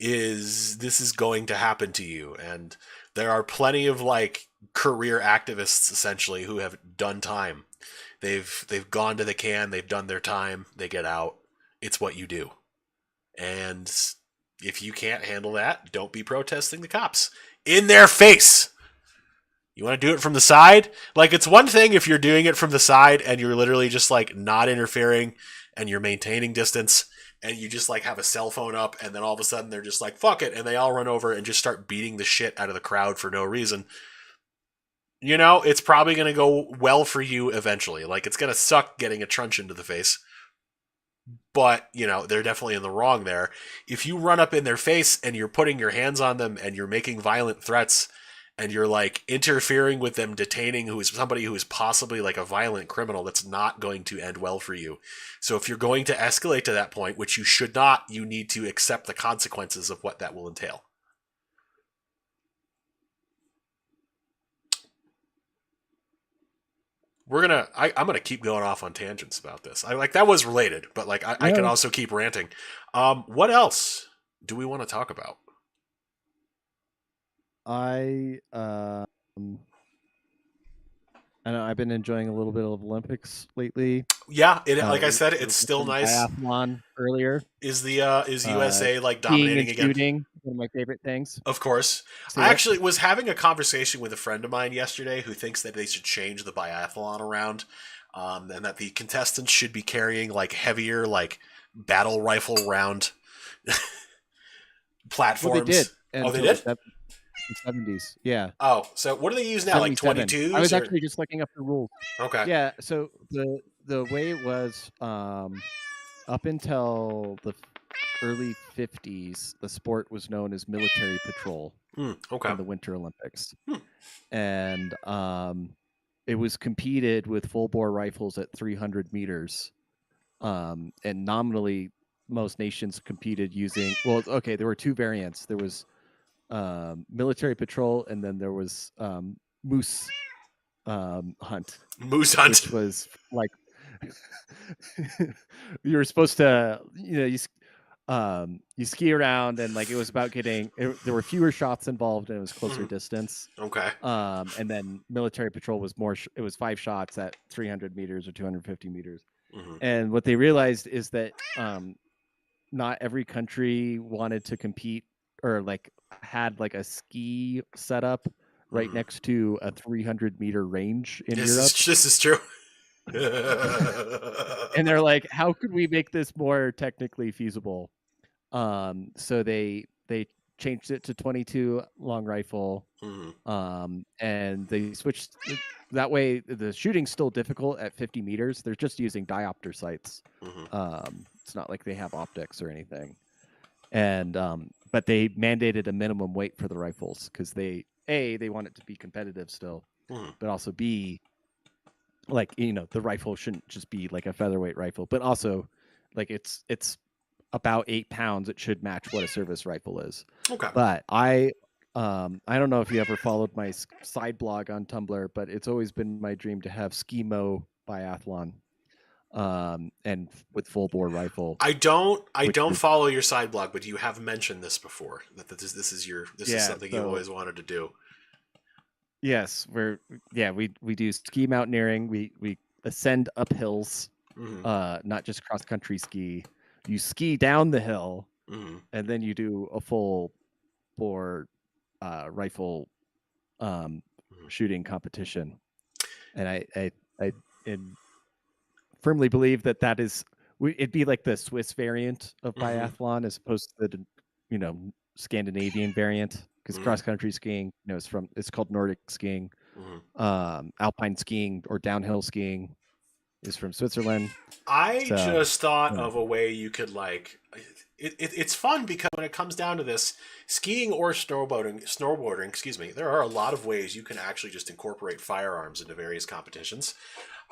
is this is going to happen to you. And there are plenty of, like, career activists, essentially, who have done time. They've gone to the can, they've done their time, they get out. It's what you do. And if you can't handle that, don't be protesting the cops. In their face! You want to do it from the side? Like, it's one thing if you're doing it from the side and you're literally just, like, not interfering and you're maintaining distance. and you just like have a cell phone up, and then all of a sudden they're just like, fuck it, and they all run over and just start beating the shit out of the crowd for no reason, it's probably going to go well for you eventually. Like, it's going to suck getting a truncheon to the face, but, they're definitely in the wrong there. If you run up in their face and you're putting your hands on them and you're making violent threats and you're like interfering with them, detaining somebody who is possibly like a violent criminal, that's not going to end well for you. So if you're going to escalate to that point, which you should not, you need to accept the consequences of what that will entail. I'm gonna keep going off on tangents about this. That was related, but like I can also keep ranting. What else do we want to talk about? I know I've been enjoying a little bit of Olympics lately. Yeah, like I said, it's still nice. Biathlon earlier. Is USA like dominating again? Shooting, one of my favorite things. Of course. So I actually was having a conversation with a friend of mine yesterday who thinks that they should change the biathlon around, and that the contestants should be carrying like heavier, like battle rifle round platforms. Well, they did. They did? The 70s, yeah. Oh, so what do they use now? Like 22s? I was actually just looking up the rules. Okay. Yeah, so the way it was up until the early 50s, the sport was known as military patrol in the Winter Olympics. And it was competed with full-bore rifles at 300 meters. And nominally, most nations competed using... Well, okay, there were two variants. There was military patrol, and then there was moose hunt. Moose hunt, which was like you were supposed to, you ski around, and like it was about getting. There were fewer shots involved, and it was closer distance. Okay. And then military patrol was more. It was 5 shots at 300 meters or 250 meters. And what they realized is that not every country wanted to compete or like had like a ski setup right next to a 300-meter range in Europe. This is true. And they're like, how could we make this more technically feasible? So they changed it to 22 long rifle. And they switched that way. The shooting's still difficult at 50 meters. They're just using diopter sights. It's not like they have optics or anything. And but they mandated a minimum weight for the rifles because they want it to be competitive still, but also B, like, the rifle shouldn't just be like a featherweight rifle, but also like it's about 8 pounds. It should match what a service rifle is. Okay. But I don't know if you ever followed my side blog on Tumblr, but it's always been my dream to have Skimo biathlon. And with full bore rifle. I don't follow your side blog, but you have mentioned this before, that this is something you always wanted to do. Yes, we do ski mountaineering. We ascend up hills, not just cross country ski. You ski down the hill, and then you do a full bore rifle shooting competition. And I firmly believe that is it'd be like the Swiss variant of biathlon as opposed to the Scandinavian variant, because cross country skiing it's called Nordic skiing. Alpine skiing or downhill skiing is from Switzerland. I just thought of a way you could like it's fun because when it comes down to this, skiing or snowboarding, there are a lot of ways you can actually just incorporate firearms into various competitions.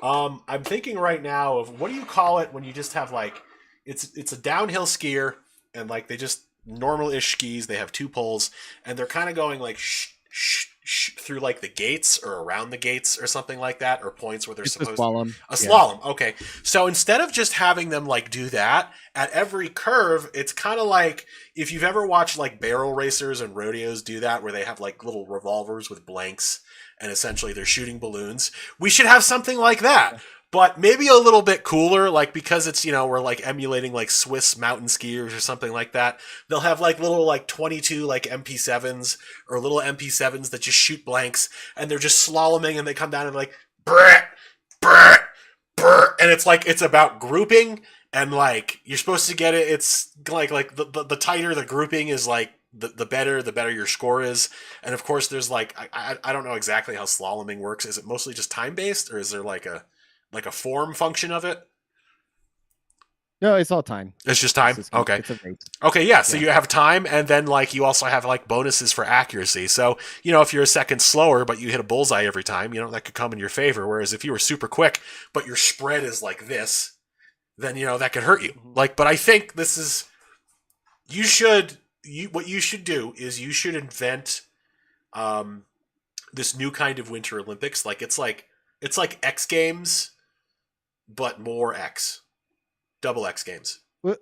I'm thinking right now of, what do you call it when you just have like, it's a downhill skier, and like they just normal-ish skis, they have 2 poles, and they're kind of going like through like the gates or around the gates or something like that, or points where they're supposed a slalom. Slalom. Okay. So instead of just having them like do that at every curve, it's kind of like if you've ever watched like barrel racers and rodeos do that, where they have like little revolvers with blanks and essentially they're shooting balloons. We should have something like that, but maybe a little bit cooler, like because it's, we're like emulating like Swiss mountain skiers or something like that. They'll have like little like 22 like MP7s or little MP7s that just shoot blanks, and they're just slaloming, and they come down and like brr, brr, brr, and it's like it's about grouping and like you're supposed to get it. It's like the tighter the grouping is, like the better your score is. And of course, there's like I don't know exactly how slaloming works. Is it mostly just time based, or is there like a form function of it? No, it's all time. It's just time. Okay. It's a race. Okay, yeah. So Yeah. you have time, and then like you also have like bonuses for accuracy. So if you're a second slower, but you hit a bullseye every time, that could come in your favor. Whereas if you were super quick, but your spread is like this, then that could hurt you. Like, but I think this is what you should do is you should invent this new kind of Winter Olympics. Like it's like X Games, but more X, double X Games. Well,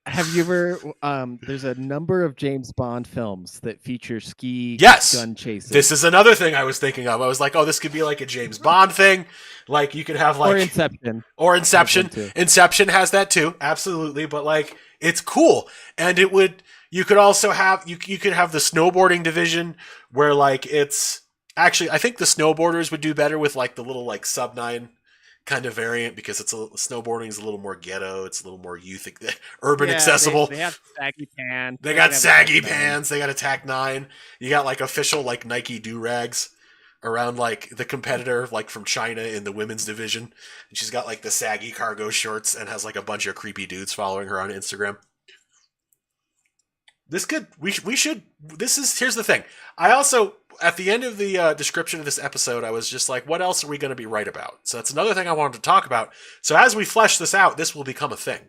have you ever? There's a number of James Bond films that feature ski Yes, gun chases. this is another thing I was thinking of. I was like, oh, this could be like a James Bond thing. Like you could have like or Inception. Or Inception. Has one too. Inception has that too, absolutely. But like, it's cool, and it would. You could also have you could have the snowboarding division where like it's actually I think the snowboarders would do better with like the little like sub 9 kind of variant because snowboarding is a little more ghetto. It's a little more youth urban accessible. They have saggy pants. They got saggy pants. They got a Tac 9. You got like official like Nike do rags around like the competitor like from China in the women's division. And she's got like the saggy cargo shorts and has like a bunch of creepy dudes following her on Instagram. This could we should here's the thing. I also at the end of the description of this episode, I was just like, what else are we going to be right about? So that's another thing I wanted to talk about. So as we flesh this out, this will become a thing.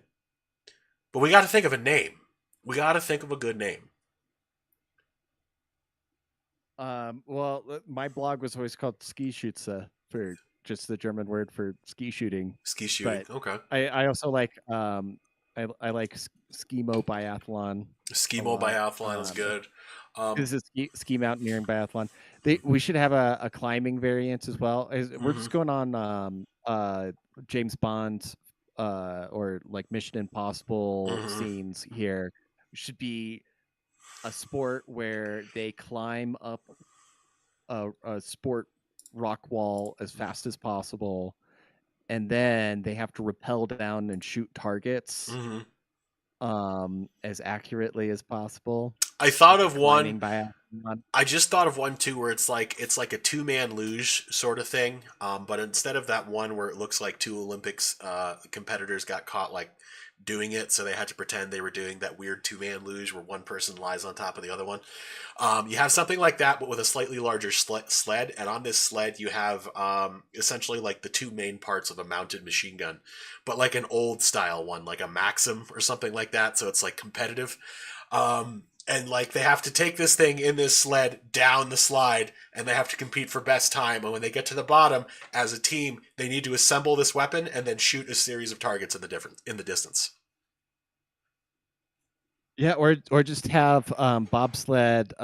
But we got to think of a name. We got to think of a good name. Well, my blog was always called Ski Schütze for just the German word for ski shooting. Ski shooting. But okay. I also like I like Skimo Biathlon. Skimo Biathlon is good. This is ski mountaineering biathlon. We should have a climbing variant as well. We're just going on James Bond or like Mission Impossible scenes here. It should be a sport where they climb up a sport rock wall as fast as possible, and then they have to rappel down and shoot targets as accurately as possible. I thought of one. I just thought of one too, where it's like a 2-man luge sort of thing. But instead of that one where it looks like 2 Olympics competitors got caught like doing it, so they had to pretend they were doing that weird 2-man luge where one person lies on top of the other one. You have something like that, but with a slightly larger sled, and on this sled you have essentially like the 2 main parts of a mounted machine gun, but like an old style one, like a Maxim or something like that. So it's like competitive. And like they have to take this thing in this sled down the slide, and they have to compete for best time. And when they get to the bottom, as a team, they need to assemble this weapon and then shoot a series of targets in the distance. Yeah, or just have bobsled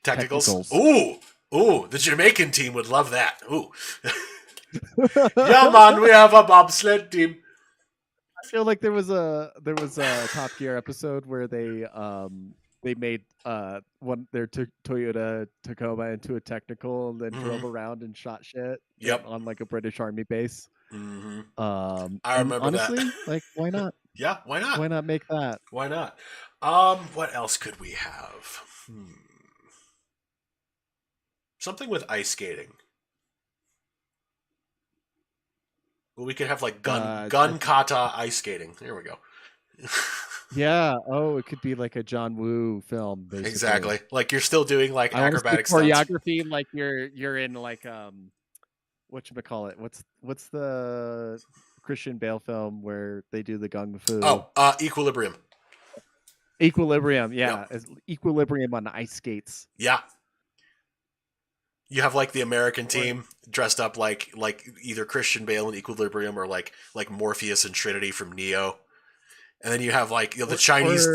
technicals. Ooh, the Jamaican team would love that. Ooh, yeah, man, we have a bobsled team. I feel like there was a Top Gear episode where they made their Toyota Tacoma into a technical and then drove around and shot shit. Yep. On like a British Army base. I remember honestly, that. Like, why not? Yeah, why not? Why not make that? Why not? What else could we have? Something with ice skating. Well, we could have like gun kata ice skating. There we go. Yeah. Oh, it could be like a John Woo film. Basically. Exactly. Like you're still doing like acrobatic choreography. Like you're in like whatchamacallit? What's the Christian Bale film where they do the gung fu? Oh, Equilibrium. Equilibrium. Yeah, yep. Equilibrium on ice skates. Yeah. You have like the American team dressed up like either Christian Bale in Equilibrium or like Morpheus and Trinity from Neo. And then you have like the Chinese.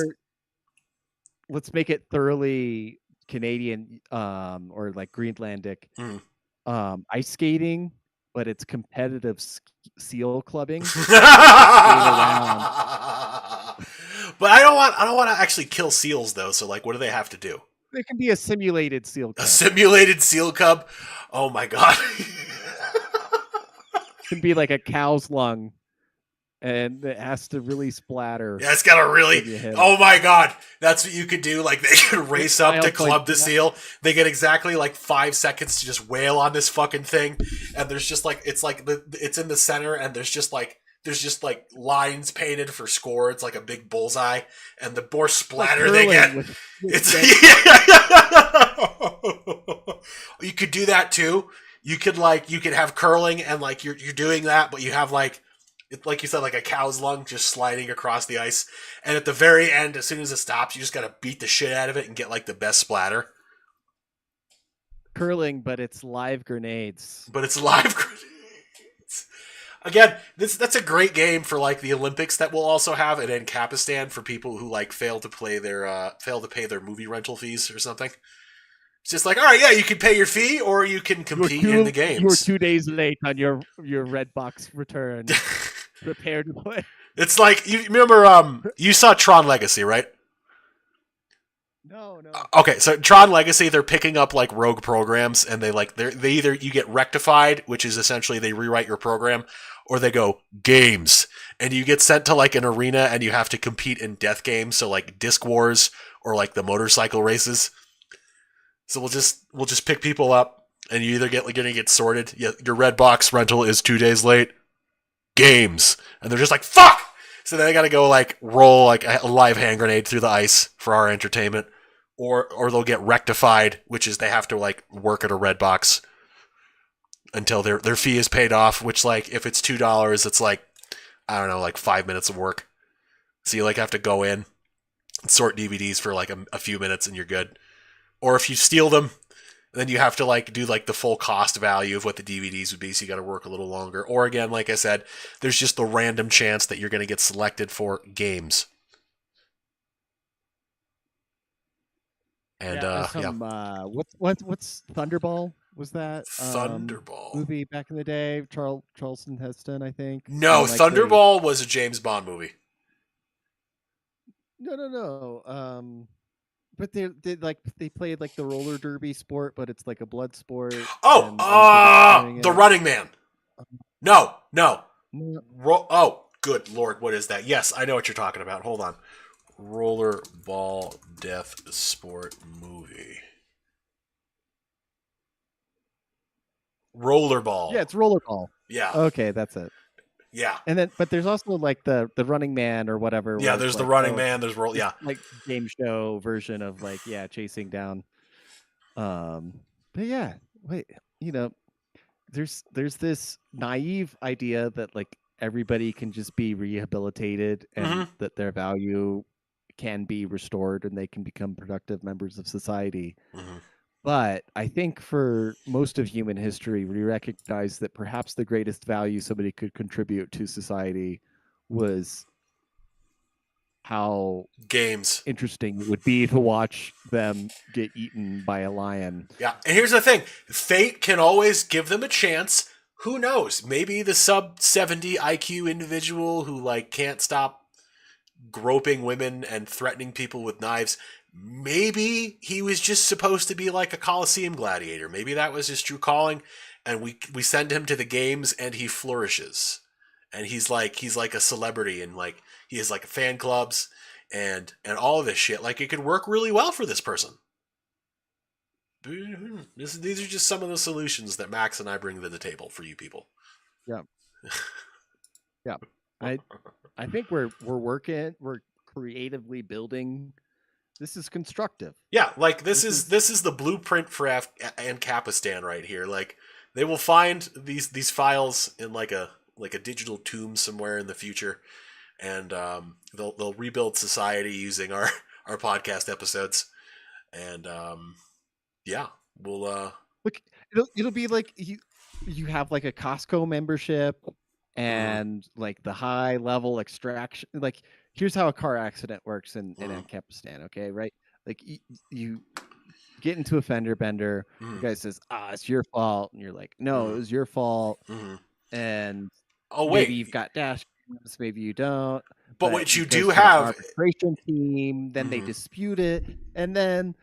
Let's make it thoroughly Canadian or like Greenlandic ice skating, but it's competitive seal clubbing. But I don't want to actually kill seals though. So like, what do they have to do? It can be a simulated seal cub. A simulated seal cub? Oh my god! It can be like a cow's lung. and it has to really splatter Yeah, it's got a really. when you hit Oh it. my god, that's what you could do. Like they could race up to Child's like, club the seal. They get exactly like 5 seconds to just wail on this fucking thing, and there's just like it's in the center, and there's just like lines painted for score. It's like a big bullseye, and the more splatter they get, it's you could do that too. You could have curling, and like you're doing that, but you have like you said, like a cow's lung just sliding across the ice. And at the very end, as soon as it stops, you just gotta beat the shit out of it and get like the best splatter. curling, but it's live grenades. But it's live grenades. Again, that's a great game for like the Olympics that we'll also have at Ancapistan for people who like fail to pay their movie rental fees or something. It's just like, all right, yeah, you can pay your fee or you can compete in the games. You were 2 days late on your Redbox return. Prepare to play. It's like you remember you saw Tron Legacy, right? No. Okay, so Tron Legacy, they're picking up like rogue programs, and they either you get rectified, which is essentially they rewrite your program, or they go games, and you get sent to like an arena, and you have to compete in death games, so like Disc Wars or like the motorcycle races. So we'll just pick people up, and you either gonna get sorted. Your Redbox rental is 2 days late. Games, and they're just like fuck. So then they gotta go like roll like a live hand grenade through the ice for our entertainment, or they'll get rectified, which is they have to like work at a Redbox until their fee is paid off. Which like if it's $2, it's like I don't know, like 5 minutes of work. So you like have to go in, and sort DVDs for like a few minutes, and you're good. Or if you steal them, then you have to like do like the full cost value of what the DVDs would be, so you got to work a little longer. Or again, like I said, there's just the random chance that you're going to get selected for games. And what's Thunderball? Was that Thunderball movie back in the day? Charleston Heston, I think. No, like Thunderball was a James Bond movie. No. But they played like the roller derby sport, but it's like a blood sport. The Running Man. No. Oh, good Lord, what is that? Yes, I know what you're talking about. Hold on. Rollerball death sport movie. Rollerball. Yeah, it's Rollerball. Yeah. Okay, that's it. Yeah. And then, but there's also like the Running Man or whatever. Yeah, there's the Running Man. There's like game show version of like chasing down. But yeah, wait, there's this naive idea that like everybody can just be rehabilitated and that their value can be restored and they can become productive members of society. But I think for most of human history, we recognize that perhaps the greatest value somebody could contribute to society was how interesting it would be to watch them get eaten by a lion. Yeah, and here's the thing. Fate can always give them a chance. Who knows? Maybe the sub 70 IQ individual who like can't stop groping women and threatening people with knives, maybe he was just supposed to be like a Colosseum gladiator. Maybe that was his true calling, and we send him to the games and he flourishes. And he's like a celebrity, and like he has like fan clubs and all of this shit. Like it could work really well for this person. These are just some of the solutions that Max and I bring to the table for you people. Yeah. Yeah. I think we're creatively building. This is constructive. Yeah, like this is the blueprint for Ancapistan right here. Like they will find these files in like a digital tomb somewhere in the future, and they'll rebuild society using our podcast episodes, and we'll look. It'll be like you have like a Costco membership. And like the high level extraction, like here's how a car accident works in Ancapistan, okay, right? Like you get into a fender bender, the guy says, it's your fault, and you're like, no, it was your fault, and maybe you've got dash cams, maybe you don't, but what you do have arbitration team, then they dispute it, and then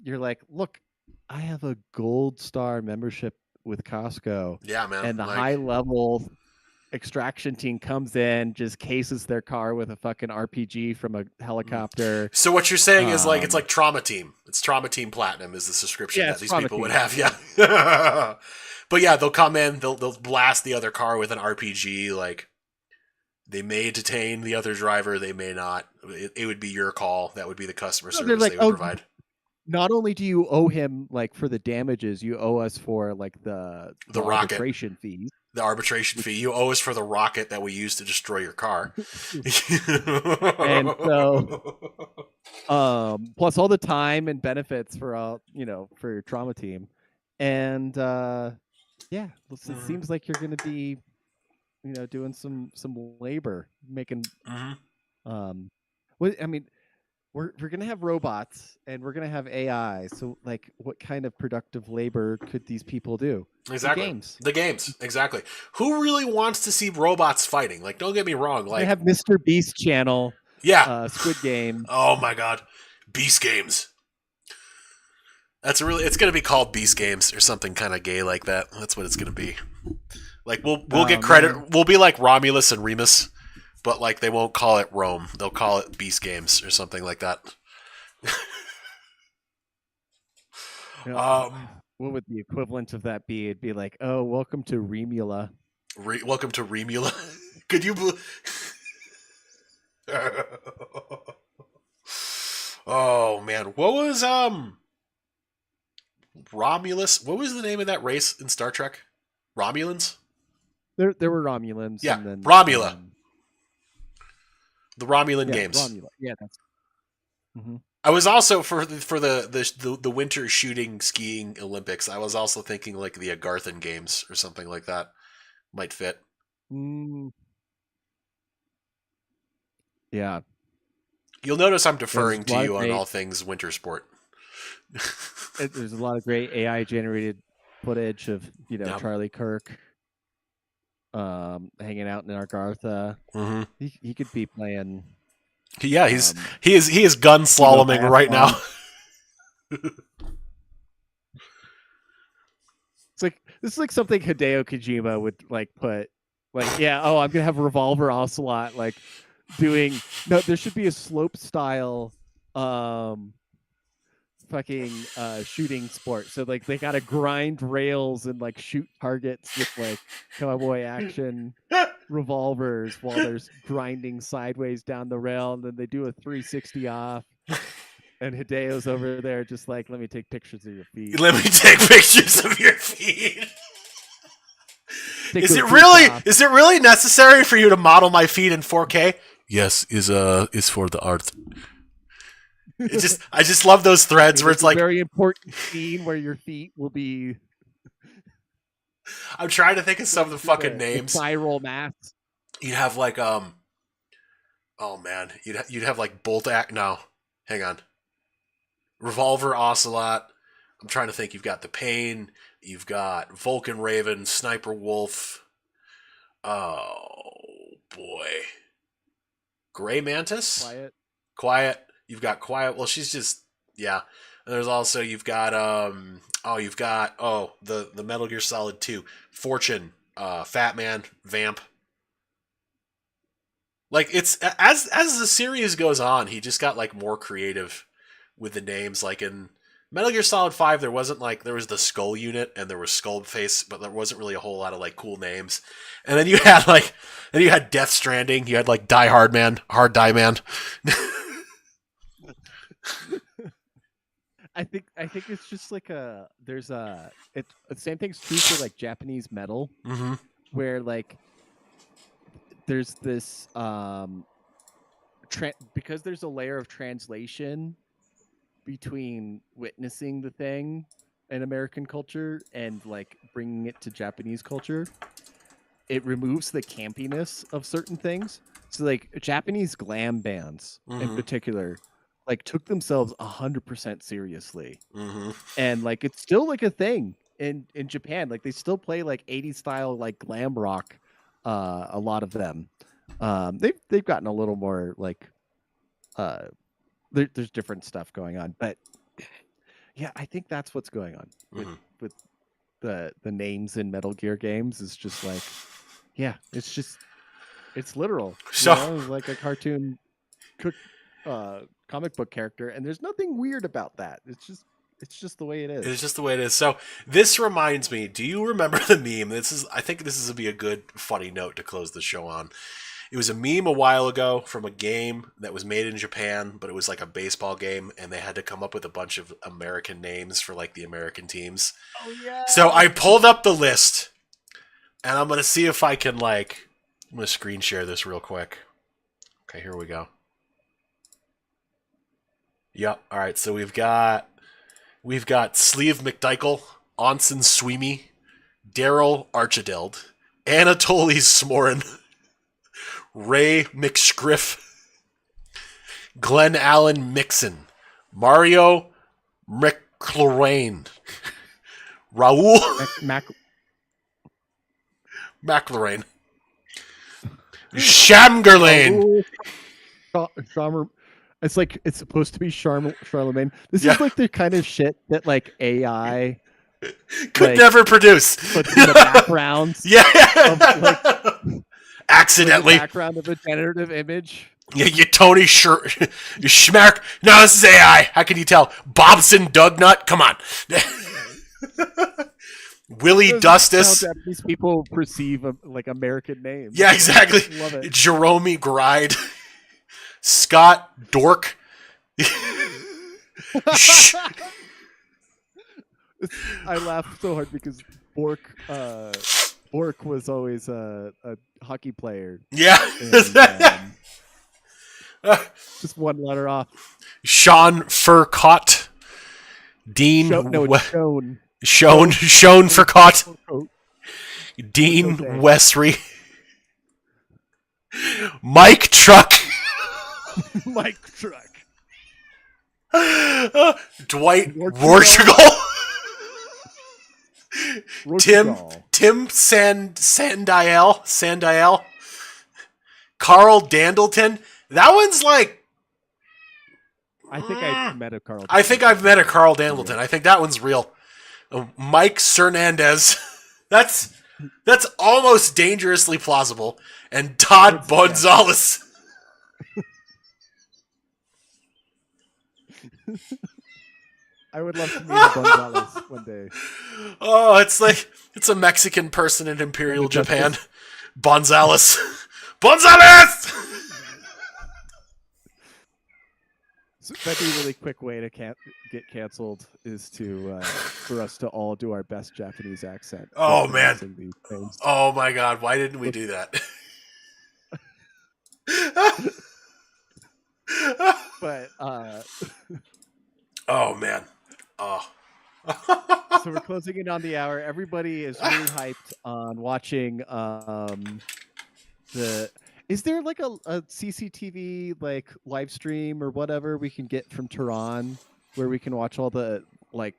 you're like, look, I have a gold star membership with Costco. Yeah, man. And the high level extraction team comes in, just cases their car with a fucking RPG from a helicopter. So what you're saying is like it's like Trauma Team. It's Trauma Team Platinum is the subscription that these people would have. Yeah. But yeah, they'll come in, they'll blast the other car with an RPG. Like they may detain the other driver, they may not. It would be your call. That would be the customer service they would provide. Not only do you owe him like for the damages, you owe us for like the arbitration fees. The arbitration fee you owe us for the rocket that we used to destroy your car. And so plus all the time and benefits for all, for your trauma team. And it seems like you're going to be doing some labor, making we're going to have robots and we're going to have AI. So like what kind of productive labor could these people do? Exactly. The games. Exactly. Who really wants to see robots fighting? Like, don't get me wrong. Like, I have Mr. Beast channel. Yeah. Squid Game. Oh my God. Beast Games. It's going to be called Beast Games or something kind of gay like that. That's what it's going to be. Like we'll get credit. Man. We'll be like Romulus and Remus, but like they won't call it Rome. They'll call it Beast Games or something like that. What would the equivalent of that be? It'd be like, oh, welcome to Remula. Welcome to Remula. Could you Oh man, what was Romulus? What was the name of that race in Star Trek? Romulans? There were Romulans. Yeah, and then, Romula. The Romulan games. Romula. Yeah, that's. Mm-hmm. I was also for the winter shooting skiing Olympics. I was also thinking like the Agarthan games or something like that might fit. Yeah. You'll notice I'm deferring to you on all things winter sport. There's a lot of great AI generated footage of Charlie Kirk hanging out in Agartha. Mm-hmm. He could be playing. Yeah, he is gun slaloming right now. This is like something Hideo Kojima would like put like, yeah, oh, I'm gonna have Revolver Ocelot like doing there should be a slope style fucking shooting sport. So like they gotta grind rails and like shoot targets with like cowboy action revolvers while they're grinding sideways down the rail, and then they do a 360 off. And Hideo's over there just like, let me take pictures of your feet. Let me take pictures of your feet. Is it really necessary for you to model my feet in 4K? Yes, is for the art. I just love those threads where it's like a very important scene where your feet will be. I'm trying to think of some of the fucking names. Spiral mats. You'd have like oh man, you'd have like Bolt Act. No, hang on. Revolver Ocelot. I'm trying to think. You've got the Pain. You've got Vulcan Raven, Sniper Wolf. Oh boy, Gray Mantis. Quiet. You've got Quiet. Well, she's just And there's also you've got the Metal Gear Solid 2, Fortune, Fat Man, Vamp. Like it's as the series goes on, he just got like more creative with the names. Like in Metal Gear Solid 5, there was the Skull Unit and there was Skull Face, but there wasn't really a whole lot of like cool names. And then you had Death Stranding, you had like Die Hard Man, Hard Die Man. I think it's just like the same thing's true for like Japanese metal, where like there's this because there's a layer of translation between witnessing the thing in American culture and like bringing it to Japanese culture. It removes the campiness of certain things. So like Japanese glam bands in particular like took themselves 100% seriously. And like it's still like a thing in Japan. Like they still play like 80s style like glam rock, a lot of them. They've gotten a little more like there's different stuff going on, but yeah, I think that's what's going on with the names in Metal Gear games. Is just like Yeah, it's literal. So It's like a cartoon cook comic book character, and there's nothing weird about that. It's just the way it is. it's just the way it is. So this reminds me. Do you remember the meme? I think this is be a good funny note to close the show on. It was a meme a while ago from a game that was made in Japan, but it was like a baseball game, and they had to come up with a bunch of American names for like the American teams. Oh yeah. So I pulled up the list, and I'm gonna see if I can like. I'm gonna screen share this real quick. Okay, here we go. Yep. All right. So we've got Sleeve McDykel, Onsen Sweeney, Daryl Archideld, Anatoly Smorin, Ray McScriff, Glenn Allen Mixon, Mario McLarain, Raul McLarain, Shamgerlain. It's like it's supposed to be Charlemagne. This Yeah. is like the kind of shit that like AI Could like, never produce. puts in the background. Yeah. Like, Accidentally. the background of a generative image. You Tony you Schmark. No, this is AI. How can you tell? Bobson Dugnut? Come on. Willie Dustis. How Japanese people perceive like American names. Yeah, exactly. Love it. Jerome Gride. Scott Dork. I laughed so hard because Bork was always a hockey player. Yeah. And, just one letter off. Sean Furcott. Dean Shown. Sean Furcott. Dean Westry. Mike Truck. Mike Truck. Dwight Warchigal. Tim Sandial. Carl Dandleton. That one's like. I think I've met a Carl. I think I've met a Carl Dandleton. I think that one's real. Mike Cernandez. That's almost dangerously plausible. And Todd Gonzalez. I would love to meet Gonzalez one day. Oh, it's a Mexican person in Imperial Japan. Gonzalez. Gonzalez! So that'd be a really quick way to get canceled is to for us to all do our best Japanese accent. Oh man! Oh my god! Why didn't we do that? But oh man! Oh. So we're closing in on the hour. Everybody is really hyped on watching the. Is there like a CCTV like live stream or whatever we can get from Tehran where we can watch all the like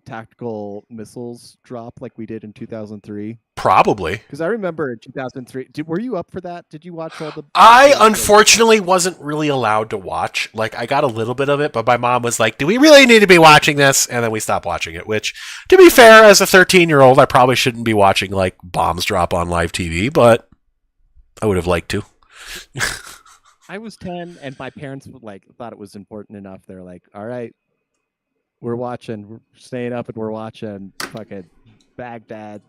tactical missiles drop like we did in 2003? Probably. Because I remember in 2003. Were you up for that? Did you watch all the? I unfortunately wasn't really allowed to watch. Like I got a little bit of it, but my mom was like, "Do we really need to be watching this?" And then we stopped watching it. Which, to be fair, as a 13-year-old, I probably shouldn't be watching like bombs drop on live TV, but I would have liked to. I was 10, and my parents thought it was important enough. They're like, "All right, we're watching. We're staying up, and we're watching fucking Baghdad."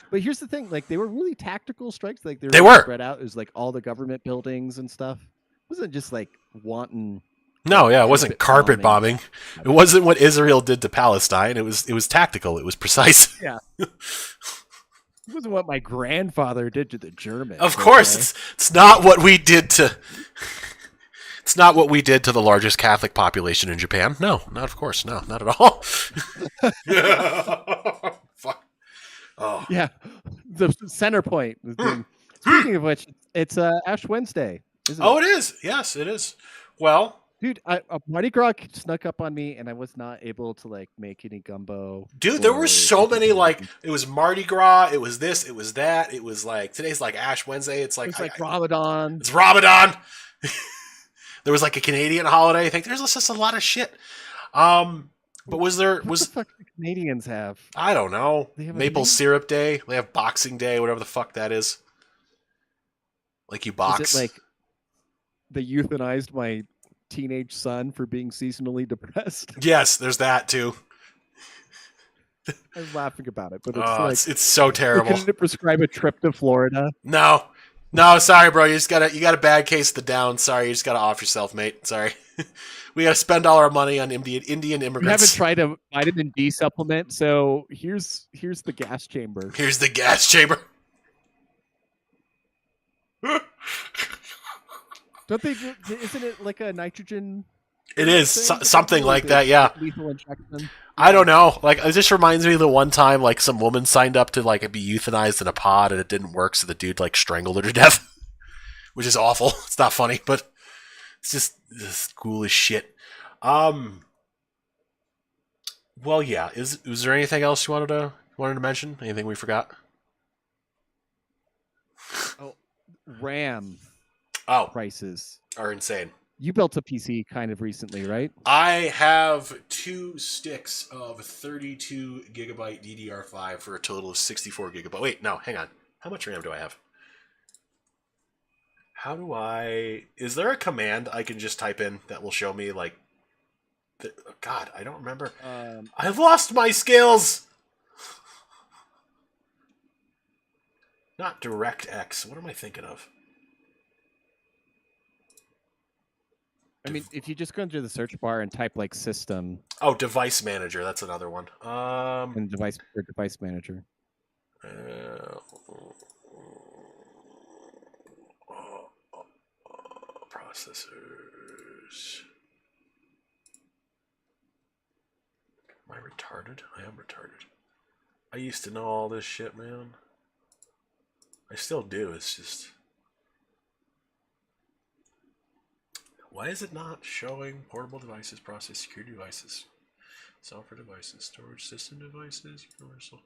But here's the thing: like they were really tactical strikes. Like they were spread out. It was like all the government buildings and stuff. It wasn't just like wanton. No, yeah, it wasn't carpet bombing. It wasn't what Israel did to Palestine. It was tactical. It was precise. Yeah. It wasn't what my grandfather did to the Germans. Of course, it's not what we did to. It's not what we did to the largest Catholic population in Japan. No, not of course. No, not at all. Fuck. Oh. Yeah, the center point. Speaking of which, it's Ash Wednesday, isn't it? Oh, it is. Yes, it is. Well, dude, Mardi Gras snuck up on me, and I was not able to like make any gumbo. Dude, there were so many like it was Mardi Gras, it was this, it was that, it was like today's like Ash Wednesday. It's like Ramadan. It's Ramadan. There was like a Canadian holiday. I think there's just a lot of shit. But what the fuck do Canadians have? I don't know. Maple syrup day. They have Boxing Day, whatever the fuck that is. Like you Is box. it like they euthanized my teenage son for being seasonally depressed? Yes, there's that too. I'm laughing about it, but it's Oh, like, it's so so terrible. can it prescribe a trip to Florida? No. No, sorry, bro. You got a bad case of the down. Sorry, you just gotta off yourself, mate. Sorry. We gotta spend all our money on Indian We haven't immigrants. tried a vitamin D supplement, so here's the gas chamber. Here's the gas chamber. Don't they? Isn't it like a nitrogen? It is thing? something Or is like it that, yeah. lethal injection. I don't know. Like, it just reminds me of the one time, like, some woman signed up to, like, be euthanized in a pod and it didn't work, so the dude, like, strangled her to death. Which is awful. It's not funny, but it's just cool as shit. Well, yeah. Was there anything else you wanted to mention? Anything we forgot? Oh, RAM Oh, prices. are insane. You built a PC kind of recently, right? I have 2 sticks of 32 gigabyte DDR5 for a total of 64 gigabyte. Wait, no, hang on. How much RAM do I have? Is there a command I can just type in that will show me, like, God, I don't remember. I've lost my skills! Not DirectX. What am I thinking of? I mean, if you just go into the search bar and type like system Oh, device manager. That's another one. and device manager. Processors. Am I retarded? I am retarded. I used to know all this shit, man. I still do. It's just... Why is it not showing portable devices, process, security devices, software devices, storage system devices, universal?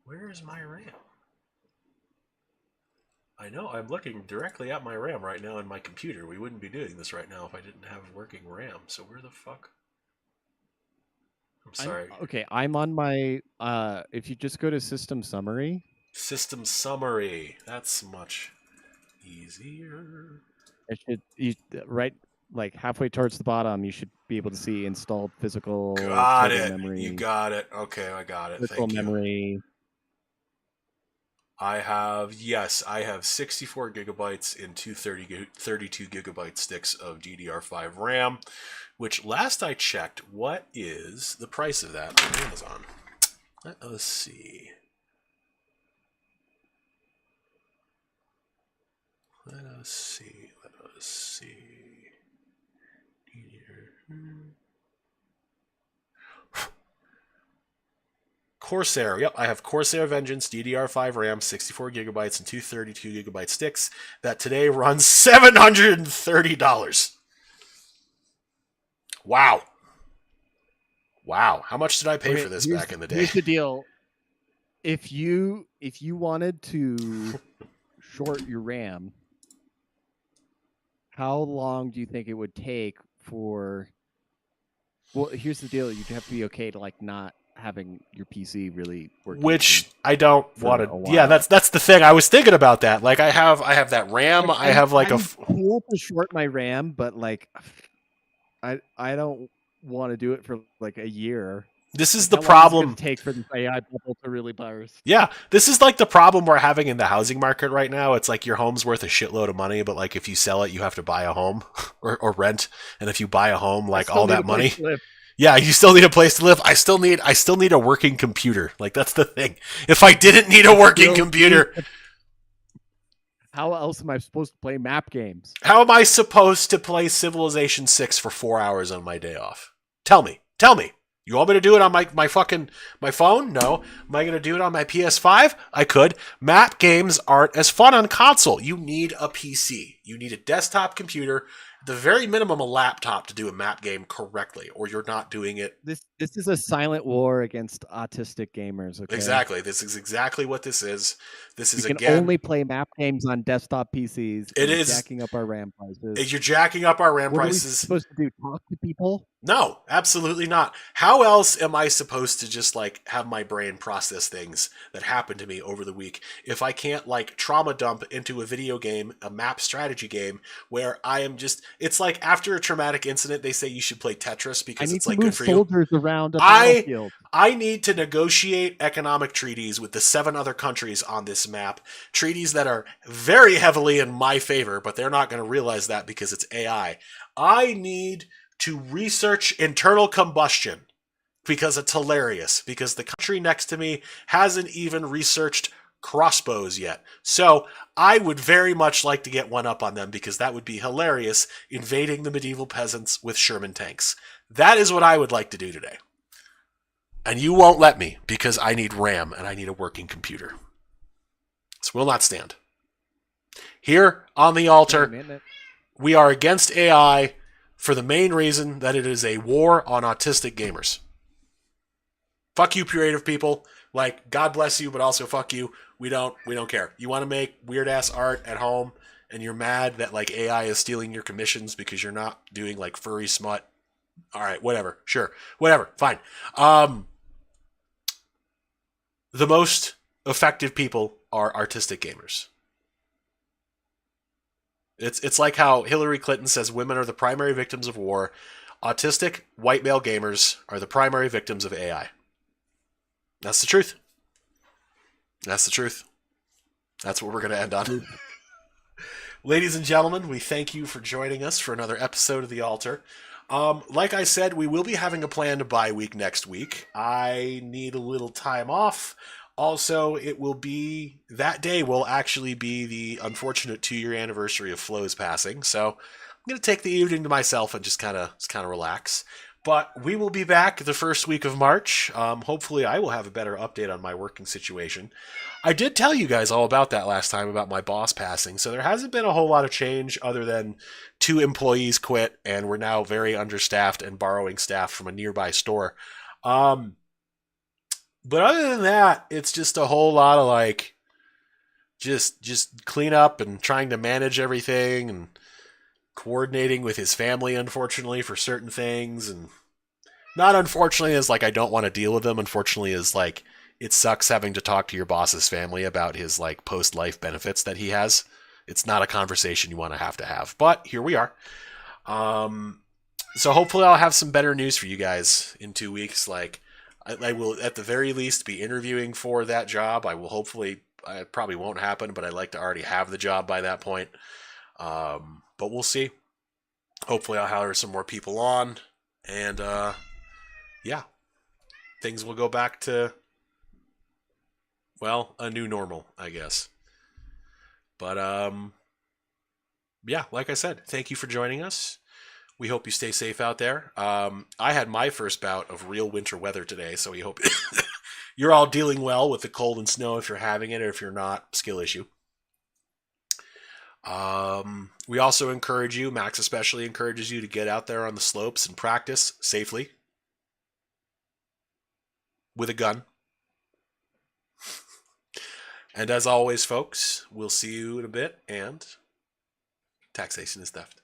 Where is my RAM? I know I'm looking directly at my RAM right now in my computer. We wouldn't be doing this right now if I didn't have working RAM. So where the fuck? I'm sorry. I'm on my if you just go to system summary. System summary. That's much easier. Right, like halfway towards the bottom, you should be able to see installed physical Got it. memory. You got it. Okay, I got it. Virtual Thank you. memory. I have 64 gigabytes in 32 gigabyte sticks of DDR5 RAM, which last I checked, what is the price of that on Amazon? Let us see. Let us see. Corsair. Yep, I have Corsair Vengeance DDR5 RAM, 64 gigabytes, and 232 gigabyte sticks that today runs $730. Wow. Wow. How much did I pay for this back in the day? Here's the deal. If you wanted to short your RAM, how long do you think it would take for... Well, here's the deal. You'd have to be okay to like not having your PC really working. Which I don't want a to. Yeah, that's the thing. I was thinking about that. Like I have that RAM. Like, I have like I'm cool to short my RAM, but like I don't want to do it for like a year. This is like, the problem. How long is it take for the AI bubble to really burst? Yeah, this is like the problem we're having in the housing market right now. It's like your home's worth a shitload of money, but like if you sell it, you have to buy a home or rent. And if you buy a home, like all that money. Yeah, you still need a place to live. I still need a working computer. Like that's the thing. If I didn't need a working computer, how else am I supposed to play map games? How am I supposed to play Civilization 6 for 4 hours on my day off? Tell me. You want me to do it on my phone? No. Am I going to do it on my PS5? I could. Map games aren't as fun on console. You need a PC. You need a desktop computer, the very minimum a laptop to do a map game correctly, or you're not doing it. This is a silent war against autistic gamers. Okay, Exactly. This is exactly what this is. This we is can again. only play map games on desktop PCs, It and you're is. jacking up our RAM prices. You're jacking up our RAM What are we prices. supposed to do? Talk to people? No, absolutely not. How else am I supposed to just like have my brain process things that happen to me over the week if I can't like trauma dump into a video game, a map strategy game where I am just it's like after a traumatic incident they say you should play Tetris I because need it's to like good move for you. soldiers around a I battlefield. I need to negotiate economic treaties with the 7 other countries on this map. Treaties that are very heavily in my favor, but they're not going to realize that because it's AI. I need to research internal combustion because it's hilarious. Because the country next to me hasn't even researched crossbows yet. So I would very much like to get one up on them because that would be hilarious, invading the medieval peasants with Sherman tanks. That is what I would like to do today. And you won't let me because I need RAM and I need a working computer. This will not stand. Here on the altar, we are against AI for the main reason that it is a war on autistic gamers. Fuck you, creative people. Like, God bless you, but also fuck you. We don't care. You want to make weird ass art at home, and you're mad that like AI is stealing your commissions because you're not doing like furry smut. All right, whatever. Sure, whatever. Fine. The most effective people are artistic gamers. It's like how Hillary Clinton says women are the primary victims of war. Autistic white male gamers are the primary victims of AI. That's the truth. That's the truth. That's what we're going to end on. Ladies and gentlemen, we thank you for joining us for another episode of The Altar. Like I said, we will be having a planned bye week next week. I need a little time off. Also, it will be that day will actually be the unfortunate 2-year anniversary of Flo's passing. So I'm going to take the evening to myself and just kind of relax. But we will be back the first week of March. Hopefully, I will have a better update on my working situation. I did tell you guys all about that last time about my boss passing, so there hasn't been a whole lot of change other than 2 employees quit, and we're now very understaffed and borrowing staff from a nearby store. But other than that, it's just a whole lot of like just clean up and trying to manage everything and coordinating with his family, unfortunately, for certain things. And not unfortunately as like I don't want to deal with them. Unfortunately is like it sucks having to talk to your boss's family about his like post-life benefits that he has. It's not a conversation you want to have. But here we are. So hopefully I'll have some better news for you guys in 2 weeks. Like I will at the very least be interviewing for that job. I will hopefully, it probably won't happen, but I'd like to already have the job by that point. But we'll see. Hopefully I'll hire some more people on, and yeah, things will go back to, well, a new normal, I guess. But yeah, like I said, thank you for joining us. We hope you stay safe out there. I had my first bout of real winter weather today, so we hope you're all dealing well with the cold and snow if you're having it, or if you're not, skill issue. We also encourage you, Max especially encourages you to get out there on the slopes and practice safely with a gun. And as always, folks, we'll see you in a bit, and taxation is theft.